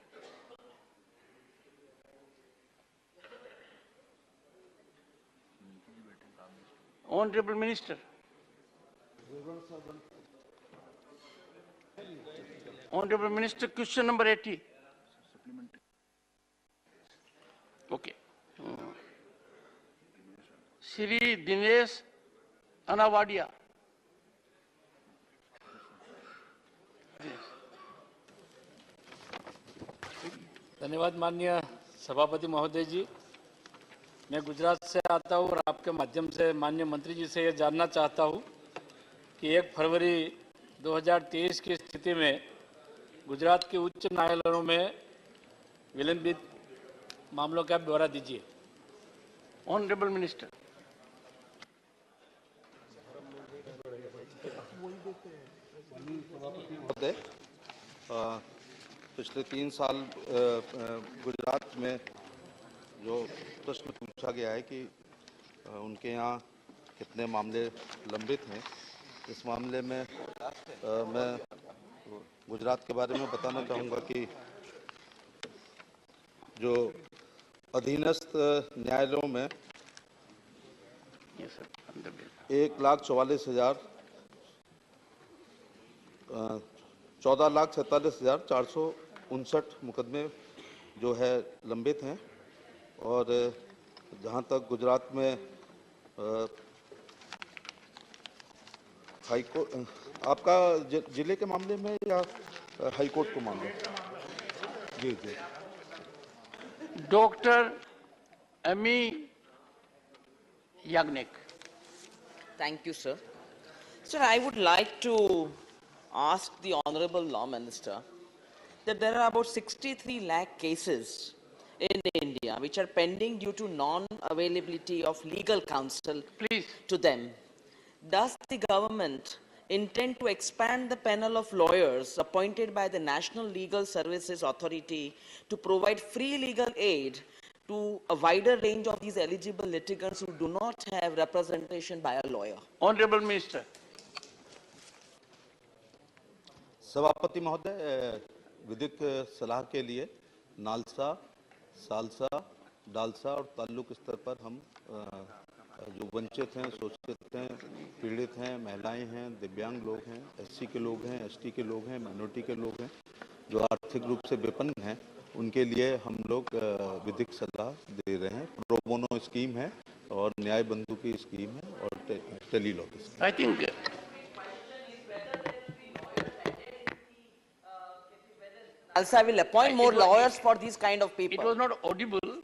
Honourable Minister. Honourable Minister, question number 80. Okay. Shri Dinesh Anawadia. धन्यवाद माननीय सभापति महोदय जी। मैं गुजरात से आता हूँ और आपके माध्यम से माननीय मंत्री जी से ये जानना चाहता हूँ कि 1 फरवरी 2023 की स्थिति में गुजरात के उच्च न्यायालयों में विलंबित मामलों का ब्यौरा दीजिए। Honourable minister. महोदय, पिछले 3 साल गुजरात में जो प्रश्न पूछा गया है कि उनके यहाँ कितने मामले लंबित हैं, इस मामले में मैं गुजरात के बारे में बताना चाहूँगा कि जो अधीनस्थ न्यायालयों में 14,46,459 मुकदमे जो है लंबित हैं। और जहाँ तक गुजरात में हाई कोर्ट, आपका जिले के मामले में या हाई कोर्ट को मामले? जी जी। Doctor Amee Yagnik. Thank you, sir. Sir, I would like to ask the Honorable Law Minister that there are about 63 lakh cases in India which are pending due to non-availability of legal counsel to them. Does the government intend to expand the panel of lawyers appointed by the National Legal Services Authority to provide free legal aid to a wider range of these eligible litigants who do not have representation by a lawyer? Honorable Minister. सभापति महोदय, विधिक सलाह के लिए NALSA, salsa, DALSA और ताल्लुक स्तर पर हम जो वंचित हैं, शोषित हैं, पीड़ित हैं, महिलाएं हैं, दिव्यांग लोग हैं, एससी के लोग हैं, एसटी के लोग हैं, माइनॉरिटी के लोग हैं, जो आर्थिक रूप से विपन्न हैं, उनके लिए हम लोग विधिक सलाह दे रहे हैं। प्रो बोनो स्कीम है और न्याय बंधु की स्कीम है और टेली लॉ की scheme. I think Also, I will appoint more lawyers for these kind of people. It was not audible,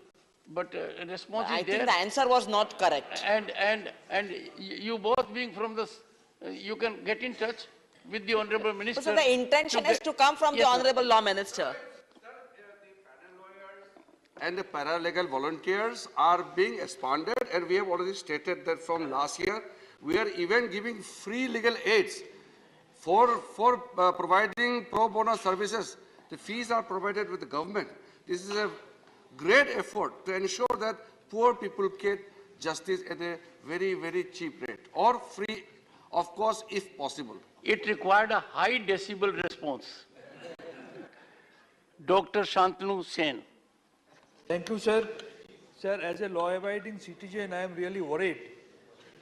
but response I is think there. the answer was not correct. And you both being from the, you can get in touch with the Honorable Minister. So the intention is to come from the Honorable Law Minister. And the paralegal volunteers are being expanded, and we have already stated that from last year, we are even giving free legal aids for providing pro bono services. The fees are provided with the government. This is a great effort to ensure that poor people get justice at a very, very cheap rate or free, of course, if possible. It required a high decibel response. Dr. Shantanu Sen. Thank you, sir. Sir, as a law-abiding citizen, I am really worried,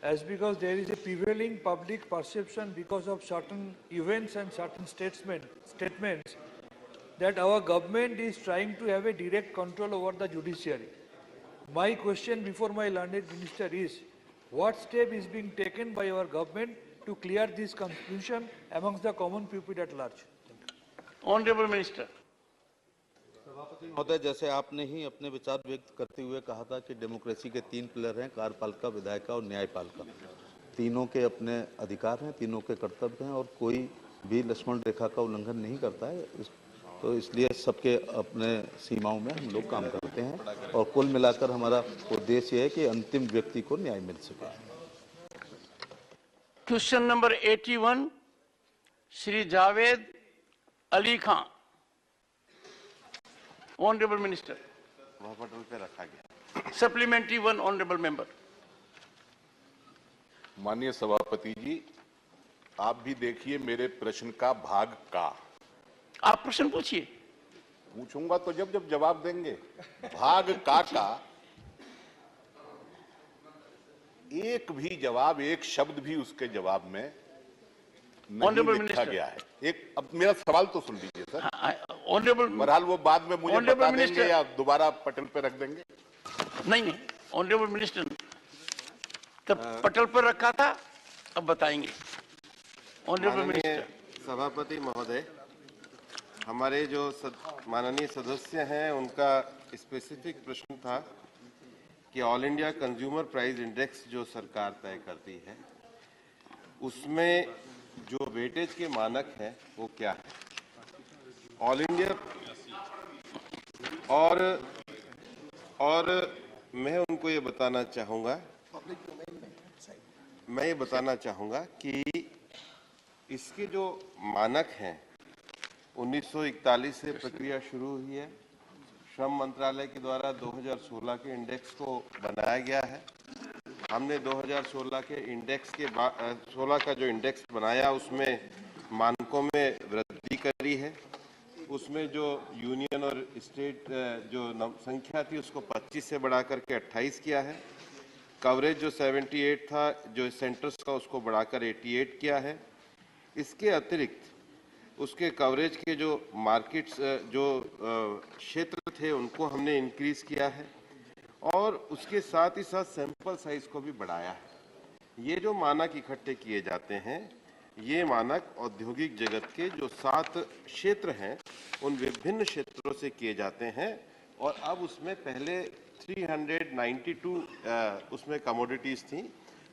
as because there is a prevailing public perception because of certain events and certain statements that our government is trying to have a direct control over the judiciary. My question before my learned minister is, what step is being taken by our government to clear this confusion amongst the common people at large? Honorable Minister. महोदय, जैसे आपने ही अपने विचार व्यक्त करते हुए कहा था कि डेमोक्रेसी के 3 पिलर हैं, कार्यपालिका, विधायिका और न्यायपालिका। तीनों के अपने अधिकार हैं, तीनों के कर्तव्य हैं और कोई भी लक्ष्मण रेखा का उल्लंघन नहीं करता है। तो इसलिए सबके अपने सीमाओं में हम लोग काम करते हैं और कुल मिलाकर हमारा उद्देश्य है कि अंतिम व्यक्ति को न्याय मिल सके। Question number 81, Shri Javed Ali Khan. Honorable Minister. पटल पे रखा गया। Supplementary one, Honorable Member. माननीय सभापति जी, आप भी देखिए मेरे प्रश्न का भाग का। आप प्रश्न पूछिए। पूछूंगा तो जब जवाब देंगे। भाग का एक भी जवाब, एक शब्द भी उसके जवाब में नहीं लिखा गया है। एक, अब मेरा सवाल तो सुन लीजिए सर। बहरहाल वो बाद में मुझे बता देंगे या दोबारा पटल पे रख देंगे। नहीं, ऑनरेबल मिनिस्टर, तब पटल पर रखा था, अब बताएंगे। Honourable minister. सभापति महोदय, हमारे जो माननीय सदस्य हैं उनका स्पेसिफिक प्रश्न था कि all India consumer price index जो सरकार तय करती है उसमें जो वेटेज के मानक हैं वो क्या है। ऑल इंडिया और मैं उनको ये बताना चाहूँगा कि इसके जो मानक हैं 1941 से प्रक्रिया शुरू हुई है। श्रम मंत्रालय के द्वारा 2016 के इंडेक्स को बनाया गया है। हमने 2016 के इंडेक्स के 16 का जो इंडेक्स बनाया उसमें मानकों में वृद्धि करी है। उसमें जो यूनियन और स्टेट जो संख्या थी उसको 25 से बढ़ा करके 28 किया है। कवरेज जो 78 था जो सेंटर्स का उसको बढ़ाकर 88 किया है। इसके अतिरिक्त उसके कवरेज के जो मार्केट्स जो क्षेत्र थे उनको हमने इंक्रीज किया है और उसके साथ ही साथ सैंपल साइज को भी बढ़ाया है। ये जो मानक इकट्ठे किए जाते हैं ये मानक औद्योगिक जगत के जो 7 क्षेत्र हैं उन विभिन्न क्षेत्रों से किए जाते हैं और अब उसमें पहले 392 उसमें कमोडिटीज थी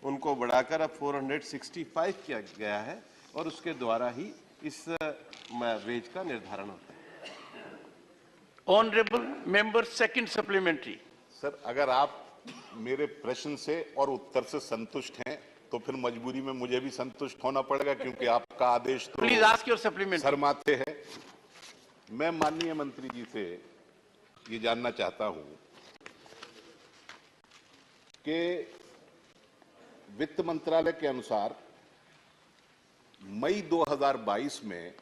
उनको बढ़ाकर अब 465 किया गया है और उसके द्वारा ही इस वेज का निर्धारण होता है। Honourable member second supplementary. Sir, अगर आप मेरे प्रश्न से और उत्तर से संतुष्ट हैं तो फिर मजबूरी में मुझे भी संतुष्ट होना पड़ेगा क्योंकि आपका आदेश तो प्लीज आस्क योर सप्लीमेंट्री शर्माते है। मैं माननीय मंत्री जी से ये जानना चाहता हूं कि वित्त मंत्रालय के अनुसार मई 2022 में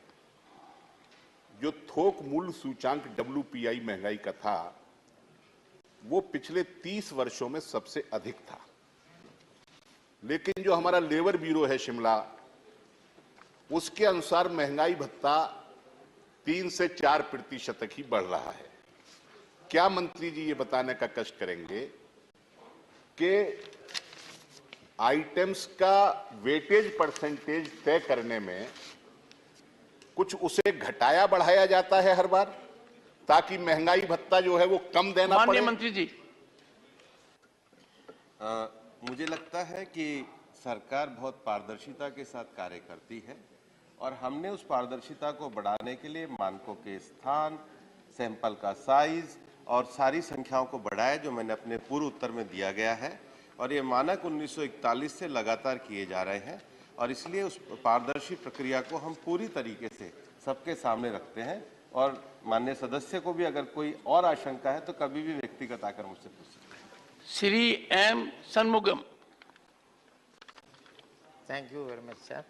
जो थोक मूल्य सूचांक WPI महंगाई का था वो पिछले 30 वर्षों में सबसे अधिक था। लेकिन जो हमारा लेबर ब्यूरो है शिमला उसके अनुसार महंगाई भत्ता 3 से 4% तक ही बढ़ रहा है। क्या मंत्री जी ये बताने का कष्ट करेंगे कि आइटम्स का वेटेज परसेंटेज तय करने में कुछ उसे घटाया बढ़ाया जाता है हर बार ताकि महंगाई भत्ता जो है वो कम देना पड़े? माननीय मंत्री जी, मुझे लगता है कि सरकार बहुत पारदर्शिता के साथ कार्य करती है और हमने उस पारदर्शिता को बढ़ाने के लिए मानकों के स्थान, सैंपल का साइज और सारी संख्याओं को बढ़ाया जो मैंने अपने पूर्व उत्तर में दिया गया है और ये मानक 1941 से लगातार किए जा रहे हैं और इसलिए उस पारदर्शी प्रक्रिया को हम पूरी तरीके से सबके सामने रखते हैं और माननीय सदस्य को भी अगर कोई और आशंका है तो कभी भी व्यक्तिगत आकर मुझसे पूछ सकते हैं। Shri M Shanmugam. Thank you very much, sir.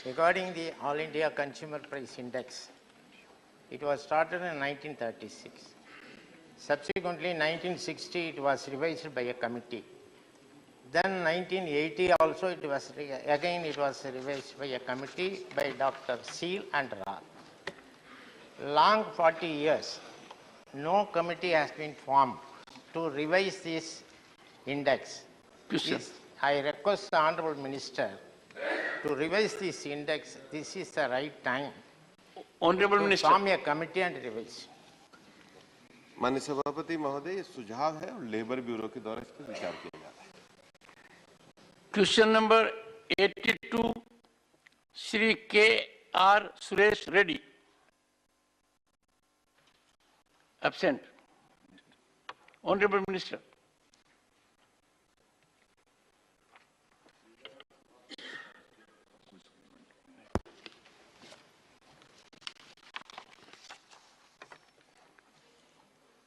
Regarding the All India Consumer Price Index, it was started in 1936. Subsequently, 1960, it was revised by a committee. Then 1980 also, it was revised by a committee by Dr. Seal and Rath. Long 40 years, no committee has been formed to revise this index. I request the Honorable Minister to revise this index. This is the right time. Honorable Minister. Form a committee and revise. माननीय सभापति महोदय ये सुझाव है और labour bureau के द्वारा इस पर विचार किया जाता है। Question number 82 Shri K.R. Suresh Reddy. Absent. Honorable Minister.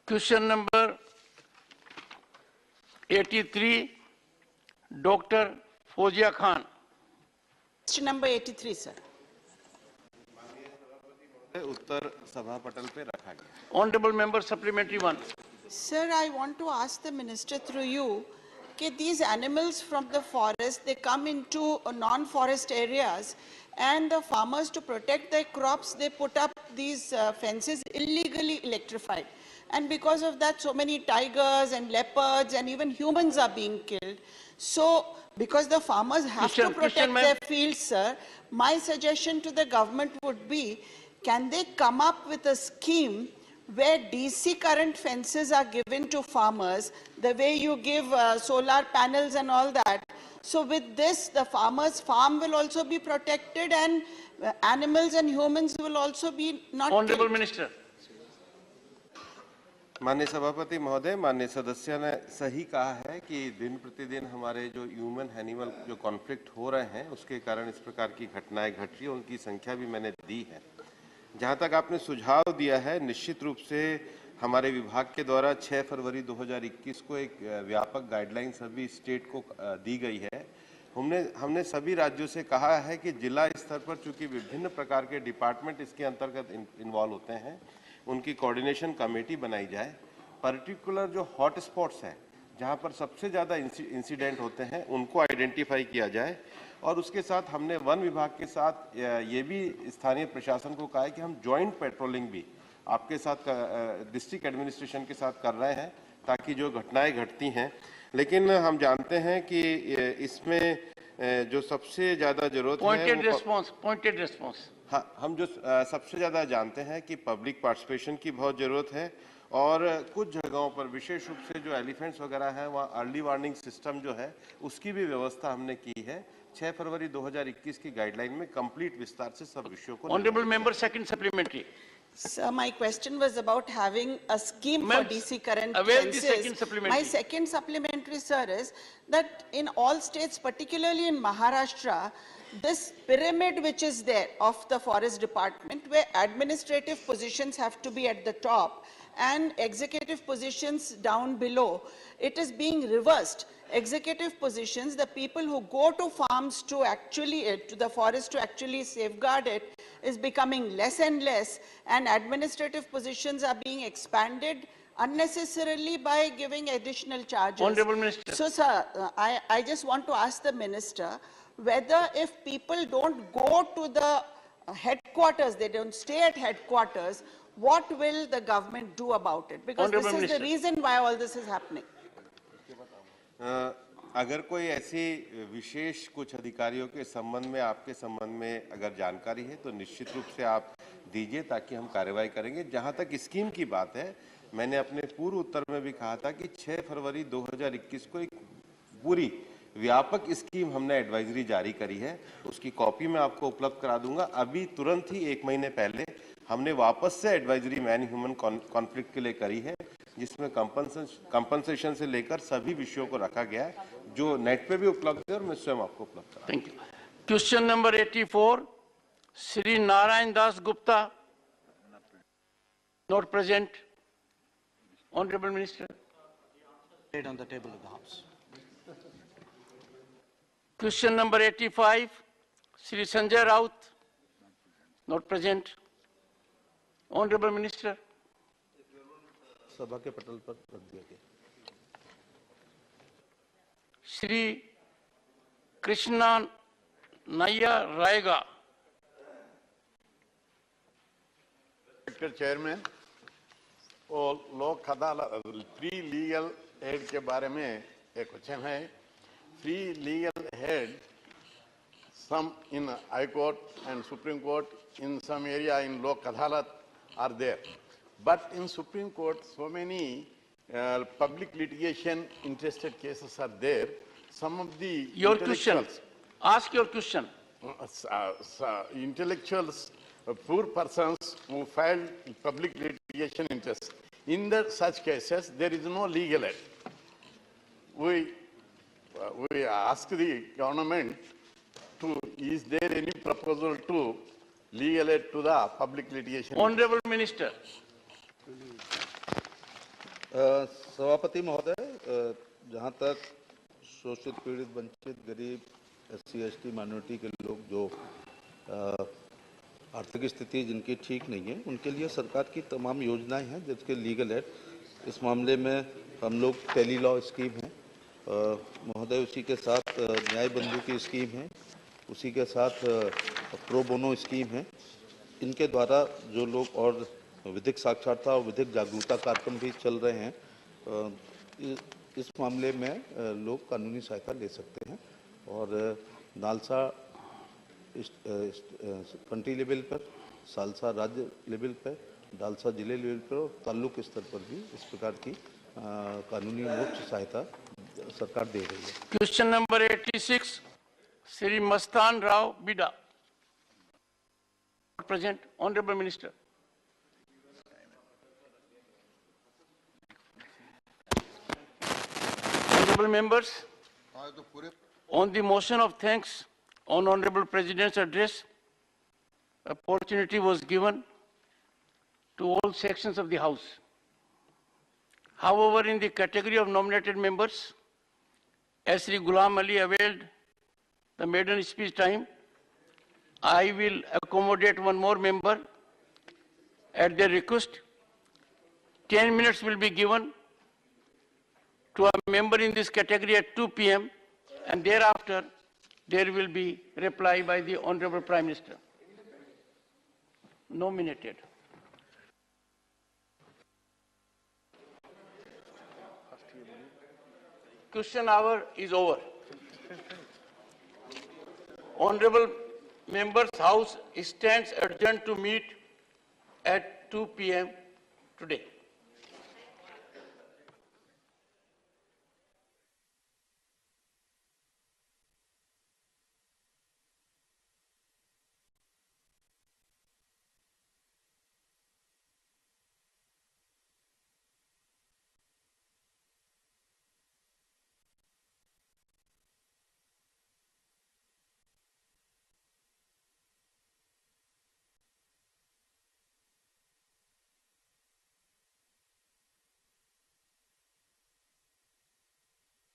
Question number 83, Dr. Fozia Khan. Question number 83, sir. उत्तर सभा पटल पे रखा गया। Honorable Member Supplementary 1. Sir, I want to ask the minister through you, that these animals from the forest, they come into non-forest areas and the farmers, to protect their crops, they put up these fences illegally electrified. And because of that, so many tigers and leopards and even humans are being killed. So, because the farmers have to protect their fields, sir, my suggestion to the government would be can they come up with a scheme where DC current fences are given to farmers, the way you give solar panels and all that? So with this, the farmer's farm will also be protected and animals and humans will also be not Honorable killed. Minister. माननीय सभापति महोदय, माननीय सदस्य ने सही कहा है कि दिन प्रतिदिन हमारे जो ह्यूमन एनिमल जो कॉन्फ्लिक्ट हो रहे हैं उसके कारण इस प्रकार की घटनाएं घट रही हैं, उनकी संख्या भी मैंने दी है। जहां तक आपने सुझाव दिया है, निश्चित रूप से हमारे विभाग के द्वारा 6 फरवरी 2021 को एक व्यापक गाइडलाइन सभी स्टेट को दी गई है। हमने सभी राज्यों से कहा है कि जिला स्तर पर चूंकि विभिन्न प्रकार के डिपार्टमेंट इसके अंतर्गत इन्वॉल्व होते हैं, उनकी कोऑर्डिनेशन कमेटी बनाई जाए। पर्टिकुलर जो हॉट स्पॉट्स हैं, जहां पर सबसे ज़्यादा इंसिडेंट होते हैं, उनको आइडेंटिफाई किया जाए। और उसके साथ हमने वन विभाग के साथ ये भी स्थानीय प्रशासन को कहा है कि हम जॉइंट पेट्रोलिंग भी आपके साथ डिस्ट्रिक्ट एडमिनिस्ट्रेशन के साथ कर रहे हैं, ताकि जो घटनाएं घटती हैं। लेकिन हम जानते हैं कि इसमें जो सबसे ज़्यादा जरूरत है पॉइंटेड रिस्पॉन्स। हाँ, हम जो सबसे ज़्यादा जानते हैं कि पब्लिक पार्टिसिपेशन की बहुत ज़रूरत है। और कुछ जगहों पर विशेष रूप से जो एलिफेंट्स वगैरह हैं, वहाँ अर्ली वार्निंग सिस्टम जो है उसकी भी व्यवस्था हमने की है। 6 फरवरी 2021 की गाइडलाइन में कंप्लीट विस्तार से सब विषयों को। Honorable member, second supplementary. Sir, my question was about having a scheme for DC current fences. Second supplementary. My second supplementary, sir, is that in all states, particularly in Maharashtra, this pyramid which is there of the forest department, where administrative positions have to be at the top and executive positions down below, it is being reversed. Executive positions, the people who go to farms to actually, to the forest to actually safeguard it, is becoming less and less, and administrative positions are being expanded unnecessarily by giving additional charges. Honorable Minister. So, sir, I just want to ask the Minister whether if people don't go to the headquarters, they don't stay at headquarters, what will the government do about it? Because Honorable this is Minister. the reason why all this is happening. अगर कोई ऐसी विशेष कुछ अधिकारियों के संबंध में, आपके संबंध में अगर जानकारी है, तो निश्चित रूप से आप दीजिए, ताकि हम कार्रवाई करेंगे। जहां तक स्कीम की बात है, मैंने अपने पूर्व उत्तर में भी कहा था कि 6 फरवरी 2021 को एक पूरी व्यापक स्कीम हमने एडवाइजरी जारी करी है, उसकी कॉपी मैं आपको उपलब्ध करा दूंगा। अभी तुरंत ही 1 महीने पहले हमने वापस से एडवाइजरी मैन ह्यूमन कॉन्फ्लिक्ट के लिए करी है, जिसमें कंपनसेशन से लेकर सभी विषयों को रखा गया है, जो नेट पे भी उपलब्ध है और मैं स्वयं आपको उपलब्ध करा। Thank you. Question number 84, Shri Narayan Das Gupta, not present. Honorable Minister. Laid on the table of the House. Question number 85, Shri Sanjay Raut, not present. Honorable Minister. सभा के पटल पर रख दिया गया। श्री कृष्णा नैया रायगा। चेयरमैन, और लोक अदालत फ्री लीगल एड के बारे में एक क्वेश्चन है। Free legal aid, some in High Court and Supreme Court, in some area in Lok Adalat are there. But in Supreme Court, so many public litigation interested cases are there. Some of the Your question. Ask your question. Intellectuals, poor persons who filed public litigation interest. In such cases, there is no legal aid. We ask the government to, is there any proposal to legal aid to the public litigation? Honorable Minister. सभापति महोदय, जहाँ तक शोषित, पीड़ित, वंचित, गरीब, SC, ST, minority के लोग जो आर्थिक स्थिति जिनकी ठीक नहीं है, उनके लिए सरकार की तमाम योजनाएं हैं, जिसके लीगल एड। इस मामले में हम लोग टेली लॉ स्कीम है महोदय, उसी के साथ न्याय बंधु की स्कीम है, उसी के साथ प्रो बोनो स्कीम है। इनके द्वारा जो लोग, और विधिक साक्षरता और विधिक जागरूकता कार्यक्रम भी चल रहे हैं। इस मामले में लोग कानूनी सहायता ले सकते हैं। और नालसा कंट्री लेवल पर सालसा राज्य लेवल पे, डालसा जिले लेवल पर और ताल्लुक स्तर पर भी इस प्रकार की कानूनी मोक्ष सहायता सरकार दे रही है। Question number 86, Shri Mastan Rao Beeda, present, honourable minister. Honorable members, on the motion of thanks on Honorable President's address, opportunity was given to all sections of the House. However, in the category of nominated members, as Sri Ghulam Ali availed the maiden speech time, I will accommodate one more member at their request. 10 minutes will be given to a member in this category at 2 p.m. and thereafter there will be reply by the Honorable Prime Minister. Nominated. Question hour is over. Honorable members, House stands adjourned to meet at 2 p.m. today.